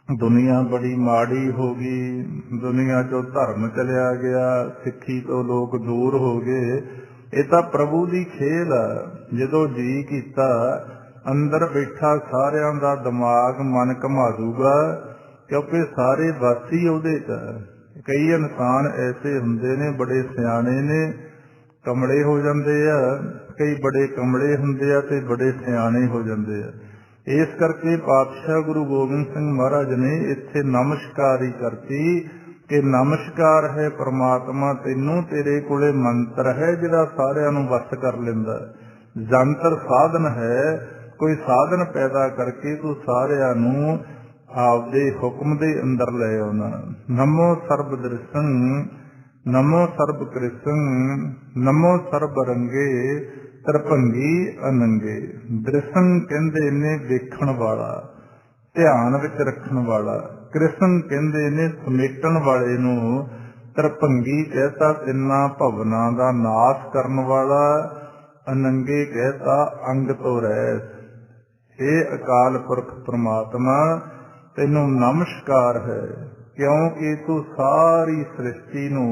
ਦੁਨੀਆ ਬੜੀ ਮਾੜੀ ਹੋ ਗਈ, ਦੁਨੀਆ ਚੋਂ ਧਰਮ ਚਲਿਆ ਗਿਆ, ਸਿੱਖੀ ਤੋਂ ਲੋਕ ਦੂਰ ਹੋ ਗਏ। ਇਹ ਤਾਂ ਪ੍ਰਭੂ ਦੀ ਖੇਲ ਆ। ਜਦੋਂ ਜੀ ਕੀਤਾ, ਅੰਦਰ ਬੈਠਾ ਸਾਰਿਆਂ ਦਾ ਦਿਮਾਗ ਮਨ ਘੁਮਾ ਦੂਗਾ, ਕਿਉਂਕਿ ਸਾਰੇ ਵਾਸੀ ਉਹਦੇ 'ਚ। ਕਈ ਇਨਸਾਨ ਐਸੇ ਹੁੰਦੇ ਨੇ, ਬੜੇ ਸਿਆਣੇ ਨੇ, ਕਮਲੇ ਹੋ ਜਾਂਦੇ ਆ। ਕਈ ਬੜੇ ਕਮਲੇ ਹੁੰਦੇ ਆ ਤੇ ਬੜੇ ਸਿਆਣੇ ਹੋ ਜਾਂਦੇ ਆ। ਇਸ ਕਰਕੇ ਪਾਤਸ਼ਾਹ ਗੁਰੂ ਗੋਬਿੰਦ ਸਿੰਘ ਮਹਾਰਾਜ ਨੇ ਇੱਥੇ ਨਮਸਕਾਰ ਹੀ ਕਰਤੀ ਕਿ ਨਮਸਕਾਰ ਹੈ ਪ੍ਰਮਾਤਮਾ ਤੈਨੂੰ, ਤੇਰੇ ਕੋਲੇ ਮੰਤਰ ਹੈ ਜਿਹੜਾ ਸਾਰਿਆਂ ਨੂੰ ਵਸ ਕਰ ਲੈਂਦਾ। ਜੰਤਰ ਸਾਧਨ ਹੈ, ਕੋਈ ਸਾਧਨ ਪੈਦਾ ਕਰਕੇ ਤੂੰ ਸਾਰਿਆਂ ਨੂੰ ਆਪਦੇ ਹੁਕਮ ਦੇ ਅੰਦਰ ਲੈ ਆਉਣਾ। ਨਮੋ ਸਰਬ ਦ੍ਰਿਸ਼ੰ, ਨਮੋ ਸਰਬ ਕ੍ਰਿਸ਼ਨ, ਨਮੋ ਸਰਬ ਰੰਗੇ, ਤਰਭੰਗੀ ਅਨੰਗੇ। ਦ੍ਰਿਸ਼ੰ ਕਹਿੰਦੇ ਨੇ ਵੇਖਣ ਵਾਲਾ, ਧਿਆਨ ਵਿੱਚ ਰੱਖਣ ਵਾਲਾ। ਕ੍ਰਿਸ਼ਨ ਕਹਿੰਦੇ ਨੇ ਸਮੇਟਣ ਵਾਲੇ ਨੂੰ। ਤਰਭੰਗੀ ਕਹਿਤਾ ਤਿੰਨਾਂ ਭਵਨਾਂ ਦਾ ਨਾਸ਼ ਕਰਨ ਵਾਲਾ। ਅਨੰਗੇ ਕਹਿਤਾ ਅੰਗ ਤੋਂ ਰਹਿਤ। हे अकाल पुरख परमात्मा तैनू नमस्कार है, क्योंकि तू सारी सृष्टि नू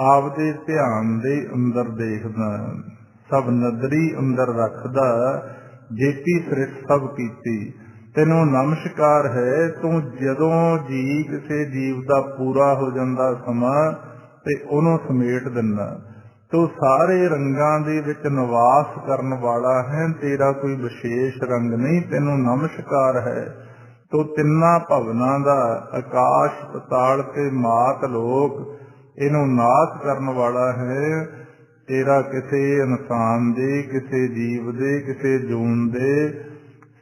आपदे ध्यान दे अंदर देखदा, सब नदरी अंदर रखदा, जेती सृष्टि सब कीती। तैनू नमस्कार है, तू जदों जी किसी जीव का पूरा हो जाता समा ते उहनूं समेट दिंदा। तू सारे रंगां दे विच निवास करन वाला है, तेरा कोई विशेष रंग नहीं। तैनू नमस्कार है, तू तिन्ना भवनां दा आकाश पताल ते मात लोक इहनूं नाश करन वाला है। तेरा किसी इंसान दे, किसी जीव दे, किसी जून दे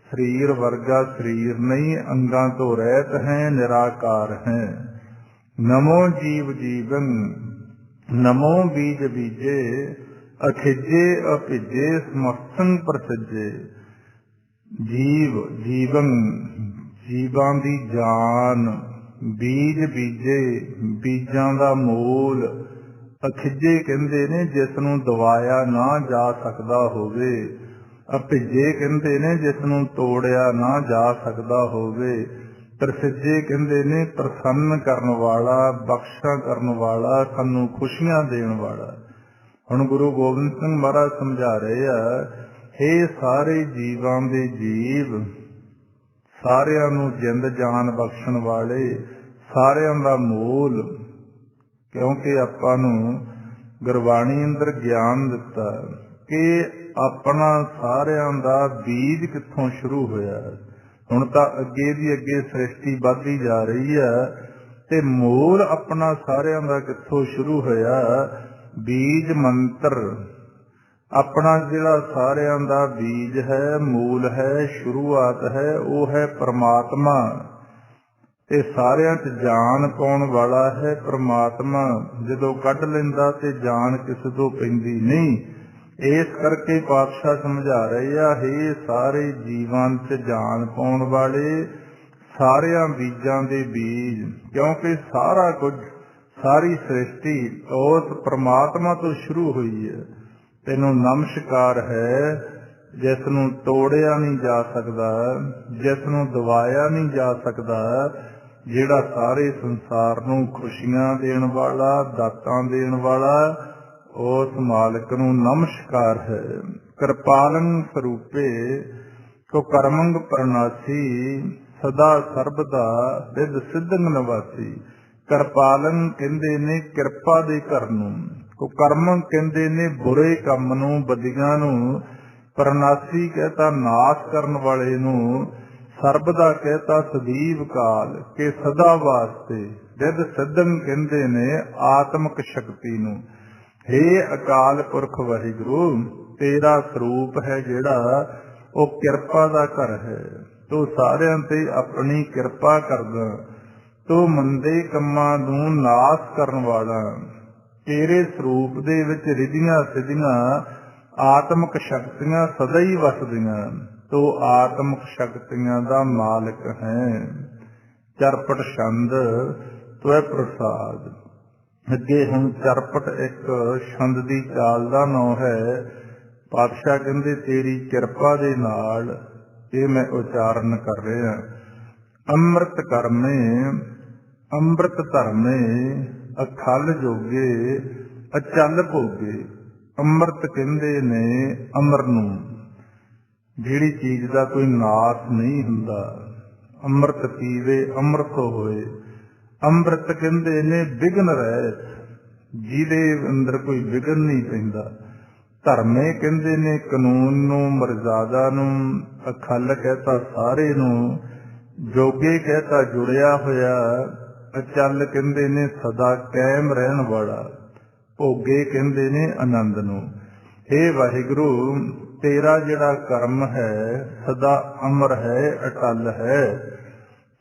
शरीर वर्गा शरीर नहीं, अंगां तो रहत है, निराकार है। नमो जीव जीवन, नमो बीज बीजे, अखिजे अभिजे समस्तं प्रसिजे। जीव जीवन, जीवां दी जान, बीज बीजे, बीजां दा मूल। अखिजे कहंदे ने जिस नूं दबाया ना जा सकदा होवे, अभिजे कहंदे ने जिस नूं तोड़िया ना जा सकदा होवे। प्रसिजे कहंदे ने प्रसन्न करन वाला, बख्शा करन वाला, सानू खुशियां देण वाला। हुण गुरु गोबिंद सिंह महाराज समझा रहे आ, हे सारे जीवां दे जीव, सारियां नूं जिंद जान बख्शण वाले, सारियां दा मूल। क्योंकि आपां नूं गुरबाणी अंदर ज्ञान दिता कि अपना सारियां दा बीज कित्थों शुरू होया। हुण तां अगे दी अगे सृष्टि वधदी जा रही है ते मूल अपना सारियां दा कित्थों शुरू होया। बीज मंत्र अपना जिहड़ा सारियां दा बीज है, मूल है, शुरुआत है, वो है परमात्मा। ते सारियां च जान पाउण वाला है परमात्मा। जदों कढ लैंदा ते जान किस तों पैंदी नहीं। इस करके पातशाह समझा रहे आ, हे सारे जीवां च जान पाउण वाले, सारियां बीजां दे बीज। क्योंकि सारा कुछ, सारी सृष्टि उस परमात्मा तो शुरू हुई है। तैनू नमस्कार है, जिस नूं तोड़िया नहीं जा सकदा, जिस नूं दबाया नहीं जा सकदा, जिहड़ा सारे संसार नूं खुशियां देण वाला, दातां देण वाला, उस मालिक नूं नमस्कार है। कृपालंग स्वरूपे को करमंग प्रणासी, सदा सर्बदा रिद सिद्धंग निवासी। कृपालंग कहंदे ने किरपा दे घर नूं, को करमंग कहंदे ने बुरे काम नूं, बदियां नूं। प्रणासी कहता नाश करन वाले नूं। सर्बदा कहता सदीव काल के सदा वास्ते। रिद सिद्धंग कहंदे ने आत्मक शक्ति नूं। हे अकाल पुरख वाहिगुरु, तेरा स्वरूप है जिहड़ा वो किरपा दा घर है। तू सारियां ते अपनी किरपा करदा, तू मंदे कम्मां नूं नाश करन वाला। तेरे स्वरूप दे विच रिधियां सिधियां आत्मक शक्तियां सदा ही वसदियां। तू आत्मक शक्तियां दा मालिक है। चरपट छंद त्वै प्रसाद। अगे हुण चरपट एक छंद दी चाल दा नाम है। पातशाह कहंदे तेरी किरपा दे नाल ये मैं उचारण कर रहा। अमृत करमे अमृत धरमे, अखल जोगे अचल भोगे। अमृत कहंदे ने अमर नूं, जिहड़ी चीज दा कोई नाश नहीं हुंदा। अमृत पीवे अमृत होए। अमृत कहंदे ने विघन रहत, जिहदे अंदर कोई विघन नहीं पैंदा। धरमे कहंदे ने कानून नूं, मर्यादा नूं। अखल कहता सारे नूं। जोगे कहता जुड़िया होया। अचल कहंदे ने सदा कायम रहन वाला। भोगे कहंदे ने आनंद नूं। हे वाहिगुरु, तेरा जिहड़ा कर्म है सदा अमर है, अटल है।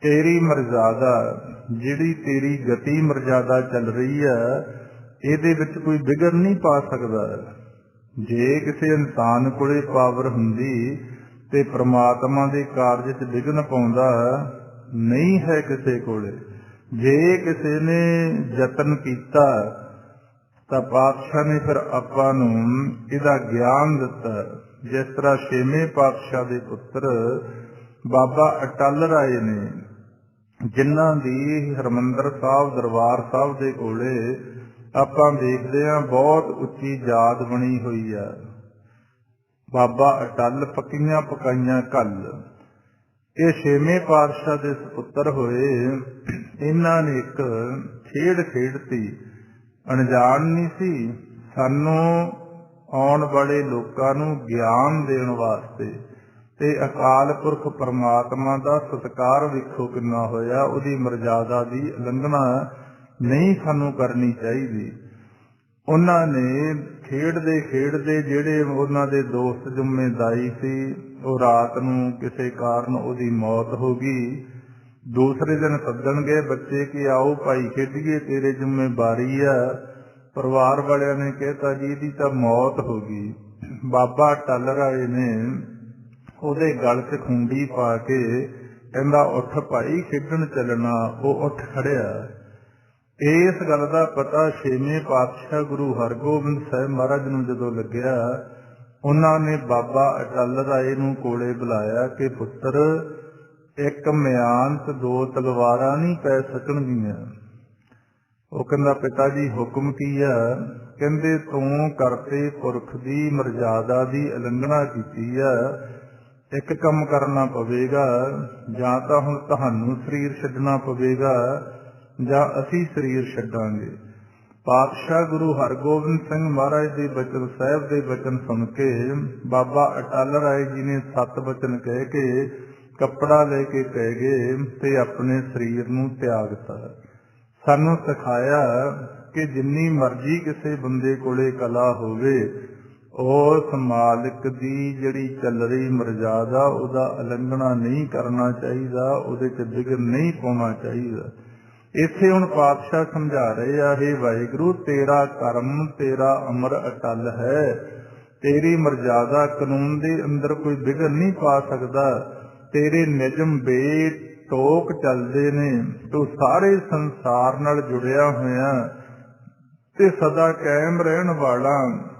तेरी मर्यादा जिहड़ी तेरी गति मर्यादा चल रही है, ਇਹਦੇ ਵਿੱਚ कोई विघन नहीं पा सकता। जे किसी इंसान कोले पावर हुंदी ते परमात्मा दे कारज च विघन पाउंदा नहीं है किसी कोले। जे किसी ने यतन कीता तां पातशाह ने फिर आपां नूं इहदा ज्ञान दिता ਜਿਸ ਤਰ੍ਹਾਂ ਛੇਵੇਂ ਪਾਤਸ਼ਾਹ ਦੇ ਪੁੱਤਰ ਬਾਬਾ ਅਟਲ ਰਾਏ ਨੇ, ਜਿਨ੍ਹਾਂ ਦੀ ਹਰਿਮੰਦਰ ਸਾਹਿਬ ਦਰਬਾਰ ਸਾਹਿਬ ਦੇ ਕੋਲੇ ਆਪਾਂ ਦੇਖਦੇ ਹਾਂ ਬਹੁਤ ਉੱਚੀ ਯਾਦ ਬਣੀ ਹੋਈ ਆ। ਬਾਬਾ ਅਟਲ ਪੱਕੀਆਂ ਪਕਾਈਆਂ ਘੱਲ, ਇਹ ਛੇਵੇਂ ਪਾਤਸ਼ਾਹ ਦੇ ਸੁਪੁੱਤਰ ਹੋਏ। ਇਹਨਾਂ ਨੇ ਇੱਕ ਖੇਡ ਖੇਡਤੀ, ਅਣਜਾਣ ਨਹੀਂ ਸੀ, ਸਾਨੂੰ ਆਉਣ ਵਾਲੇ ਲੋਕਾਂ ਨੂੰ ਗਿਆਨ ਦੇਣ ਵਾਸਤੇ। ਤੇ ਅਕਾਲ ਪੁਰਖ ਪਰਮਾਤਮਾ ਦਾ ਸਤਿਕਾਰ ਵੇਖੋ ਕਿੰਨਾ ਹੋਇਆ, ਉਹਦੀ ਮਰਜ਼ਾਦਾ ਦੀ ਉਲੰਘਣਾ ਨਹੀਂ ਸਾਨੂੰ ਕਰਨੀ ਚਾਹੀਦੀ। ਉਹਨਾਂ ਨੇ ਖੇਡਦੇ ਖੇਡਦੇ, ਜਿਹੜੇ ਉਹਨਾਂ ਦੇ ਦੋਸਤ ਜ਼ਿੰਮੇਦਾਰੀ ਸੀ, ਉਹ ਰਾਤ ਨੂੰ ਕਿਸੇ ਕਾਰਨ ਉਹਦੀ ਮੌਤ ਹੋ ਗਈ। ਦੂਸਰੇ ਦਿਨ ਸੱਦਣਗੇ ਬੱਚੇ ਕਿ ਆਓ ਭਾਈ ਖੇਡੀਏ, ਤੇਰੇ ਜ਼ਿੰਮੇਵਾਰੀ ਆ। ਪਰਿਵਾਰ ਵਾਲਿਆਂ ਨੇ ਕਹਿਤਾ ਜੀ ਇਹਦੀ ਤਾਂ ਮੌਤ ਹੋ ਗਈ। ਬਾਬਾ ਅਟਲ ਰਾਏ ਨੇ ਉਹਦੇ ਗਲ 'ਚ ਖੁੰਡੀ ਪਾ ਕੇ ਕਹਿੰਦਾ ਉੱਠ ਭਾਈ ਖੇਡਣ ਚੱਲਣਾ। ਉਹ ਉੱਠ ਖੜਿਆ। ਇਸ ਗੱਲ ਦਾ ਪਤਾ ਛੇਵੇਂ ਪਾਤਸ਼ਾਹ ਗੁਰੂ ਹਰਗੋਬਿੰਦ ਸਾਹਿਬ ਮਹਾਰਾਜ ਨੂੰ ਜਦੋਂ ਲੱਗਿਆ, ਉਹਨਾਂ ਨੇ ਬਾਬਾ ਅਟਲ ਰਾਏ ਨੂੰ ਕੋਲੇ ਬੁਲਾਇਆ ਕਿ ਪੁੱਤਰ, ਇੱਕ ਮਿਆਨ 'ਚ ਦੋ ਤਲਵਾਰਾਂ ਨਹੀਂ ਪੈ ਸਕਣਗੀਆਂ। ਉਹ ਕਹਿੰਦਾ ਪਿਤਾ ਜੀ ਹੁਕਮ ਕੀ ਆ? ਕਹਿੰਦੇ ਤੂੰ ਕਰਤੇ ਪੁਰਖ ਦੀ ਮਰਜ਼ਾਦਾ ਦੀ ਉਲੰਘਣਾ ਕੀਤੀ ਆ। ਇੱਕ ਕੰਮ ਕਰਨਾ ਪਵੇਗਾ, ਜਾਂ ਤਾਂ ਹੁਣ ਤੁਹਾਨੂੰ ਸਰੀਰ ਛੱਡਣਾ ਪਵੇਗਾ ਜਾਂ ਅਸੀਂ ਸਰੀਰ ਛੱਡਾਂਗੇ। ਪਾਤਸ਼ਾਹ ਗੁਰੂ ਹਰਗੋਬਿੰਦ ਸਿੰਘ ਮਹਾਰਾਜ ਦੇ ਬਚਨ, ਸਾਹਿਬ ਦੇ ਬਚਨ ਸੁਣ ਕੇ ਬਾਬਾ ਅਟਲ ਰਾਏ ਜੀ ਨੇ 7 ਬਚਨ ਕਹਿ ਕੇ ਕੱਪੜਾ ਲੈ ਕੇ ਪੈ ਗਏ ਤੇ ਆਪਣੇ ਸਰੀਰ ਨੂੰ ਤਿਆਗਤਾ। ਸਾਨੂੰ ਸਿਖਾਇਆ ਕਿ ਜਿੰਨੀ ਮਰਜ਼ੀ ਕਿਸੇ ਬੰਦੇ ਕੋਲੇ ਕਲਾ ਹੋਵੇ, ਉਸ ਮਾਲਿਕ ਦੀ ਜਿਹੜੀ ਚੱਲ ਰਹੀ ਮਰਜ਼ਾਦਾ, ਉਹਦਾ ਉਲੰਘਣਾ ਨਹੀਂ ਕਰਨਾ ਚਾਹੀਦਾ, ਉਹਦੇ 'ਚ ਵਿਘਨ ਨਹੀਂ ਪਾਉਣਾ ਚਾਹੀਦਾ। ਇੱਥੇ ਹੁਣ ਪਾਤਸ਼ਾਹ ਸਮਝਾ ਰਹੇ ਆ, ਹੇ ਵਾਹਿਗੁਰੂ, ਤੇਰਾ ਕਰਮ, ਤੇਰਾ ਅਮਰ ਅਟਲ ਹੈ। ਤੇਰੀ ਮਰਜ਼ਾਦਾ ਕਾਨੂੰਨ ਦੇ ਅੰਦਰ ਕੋਈ ਵਿਘਨ ਨਹੀਂ ਪਾ ਸਕਦਾ। ਤੇਰੇ ਨਿਯਮ ਬੇਟੋਕ ਚੱਲਦੇ ਨੇ। ਤੂੰ ਸਾਰੇ ਸੰਸਾਰ ਨਾਲ ਜੁੜਿਆ ਹੋਇਆ ਤੇ ਸਦਾ ਕਾਇਮ ਰਹਿਣ ਵਾਲਾ।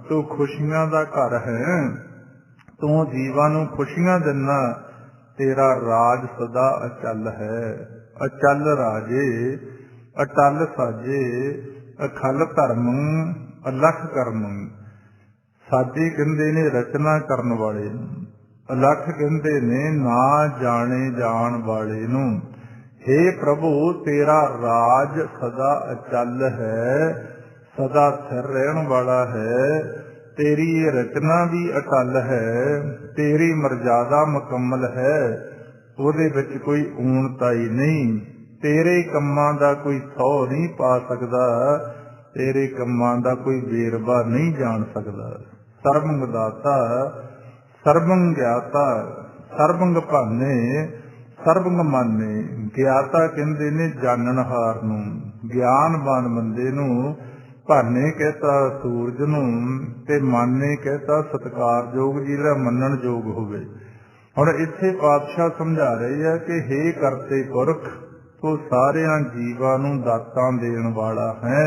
ਤੂੰ ਖੁਸ਼ੀਆਂ ਦਾ ਘਰ ਹੈ। ਤੂੰ ਜੀਵਾਂ ਨੂੰ ਖੁਸ਼ੀਆਂ ਦਿੰਦਾ। ਤੇਰਾ ਰਾਜ ਸਦਾ ਅਚਲ ਹੈ। ਅਚਲ ਰਾਜੇ, ਅਟਲ ਸਾਜੇ, ਅਖਲ ਧਰਮ, ਅਲਖ ਕਰਮ। ਸਾਜੇ ਕਹਿੰਦੇ ਨੇ ਰਚਨਾ ਕਰਨ ਵਾਲੇ ਨੂੰ, ਅਲਖ ਕਹਿੰਦੇ ਨੇ ਨਾ ਜਾਣੇ ਜਾਣ ਵਾਲੇ ਨੂੰ। ਹੇ ਪ੍ਰਭੂ, ਤੇਰਾ ਰਾਜ ਸਦਾ ਅਚਲ ਹੈ, ਸਦਾ ਸਥਿਰ ਰਹਿਣ ਵਾਲਾ ਹੈ। ਤੇਰੀ ਇਹ ਰਚਨਾ ਵੀ ਅਟਲ ਹੈ। ਤੇਰੀ ਮਰਜ਼ਾਦਾ ਮੁਕੰਮਲ ਹੈ, ਉਹਦੇ ਵਿੱਚ ਕੋਈ ਊਣਤਾਈ ਨਹੀਂ। ਤੇਰੇ ਕੰਮਾਂ ਦਾ ਕੋਈ ਸਹੁ ਨਹੀਂ ਪਾ ਸਕਦਾ। ਤੇਰੇ ਕੰਮਾਂ ਦਾ ਕੋਈ ਵੇਰਵਾ ਨਹੀਂ ਜਾਣ ਸਕਦਾ। ਸਰਬੰਗ ਦਾਤਾ, ਸਰਬੰਗ ਗਿਆਤਾ, ਸਰਬੰਗ ਭਾਨੇ, ਸਰਬੰਗ ਮਾਨੇ। ਗਿਆਤਾ ਕਹਿੰਦੇ ਨੇ ਜਾਣਨਹਾਰ ਨੂੰ, ਗਿਆਨਵਾਨ ਬੰਦੇ ਨੂੰ। ਭਾਨੇ ਕਹਿਤਾ ਸੂਰਜ ਨੂੰ, ਤੇ ਮਾਨੇ ਕਹਿਤਾ ਸਤਿਕਾਰਯੋਗ, ਜਿਹੜਾ ਮੰਨਣ ਯੋਗ ਹੋਵੇ। ਹੁਣ ਇੱਥੇ ਪਾਤਸ਼ਾਹ ਸਮਝਾ ਰਹੇ ਆ ਕਿ ਹੇ ਕਰਤੇ ਪੁਰਖ, ਤੂੰ ਸਾਰਿਆਂ ਜੀਵਾਂ ਨੂੰ ਦਾਤਾਂ ਦੇਣ ਵਾਲਾ ਹੈ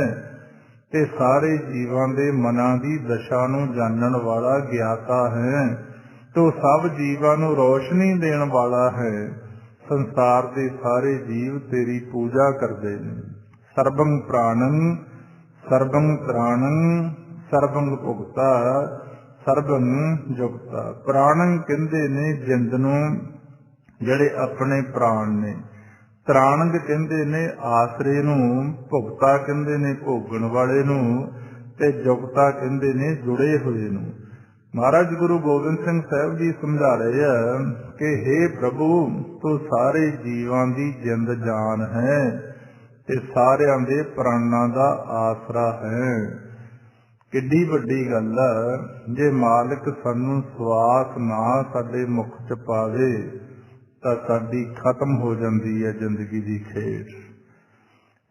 ਤੇ ਸਾਰੇ ਜੀਵਾਂ ਦੇ ਮਨਾਂ ਦੀ ਦਸ਼ਾ ਨੂੰ ਜਾਣਨ ਵਾਲਾ ਗਿਆਤਾ ਹੈ। ਤੂੰ ਸਭ ਜੀਵਾਂ ਨੂੰ ਰੋਸ਼ਨੀ ਦੇਣ ਵਾਲਾ ਹੈ। ਸੰਸਾਰ ਦੇ ਸਾਰੇ ਜੀਵ ਤੇਰੀ ਪੂਜਾ ਕਰਦੇ ਨੇ। ਸਰਬੰਗ ਪ੍ਰਾਣੰ, ਸਰਬੰਗ ਤ੍ਰਾਣੰ, ਸਰਬੰਗ ਭੁਗਤਾ, ਸਰਬੰਗ ਜੁਗਤਾ। ਪ੍ਰਾਣੰ ਕਹਿੰਦੇ ਨੇ ਜਿੰਦ ਨੂੰ, ਜਿਹੜੇ ਆਪਣੇ ਪ੍ਰਾਣ ਨੇ। ਤ੍ਰਾਣੰਗ ਕਹਿੰਦੇ ਨੇ ਆਸਰੇ ਨੂੰ। ਭੁਗਤਾ ਕਹਿੰਦੇ ਨੇ ਭੋਗਣ ਵਾਲੇ ਨੂੰ। ਤੇ ਜੁਗਤਾ ਕਹਿੰਦੇ ਨੇ ਜੁੜੇ ਹੋਏ ਨੂੰ। ਮਹਾਰਾਜ ਗੁਰੂ ਗੋਬਿੰਦ ਸਿੰਘ ਸਾਹਿਬ ਜੀ ਸਮਝਾ ਰਹੇ ਆ ਕਿ ਹੇ ਪ੍ਰਭੂ, ਤੂੰ ਸਾਰੇ ਜੀਵਾਂ ਦੀ ਜਿੰਦ ਜਾਨ ਹੈ ਤੇ ਸਾਰਿਆਂ ਦੇ ਪ੍ਰਾਣਾਂ ਦਾ ਆਸਰਾ ਹੈ। ਕਿੱਡੀ ਵੱਡੀ ਗੱਲ ਆ। ਜੇ ਮਾਲਕ ਸਾਨੂੰ ਸਵਾਸ ਨਾ ਸਾਡੇ ਮੁਖ 'ਚ ਪਾਵੇ ਤਾਂ ਸਾਡੀ ਖਤਮ ਹੋ ਜਾਂਦੀ ਹੈ ਜ਼ਿੰਦਗੀ ਦੀ ਖੇਡ।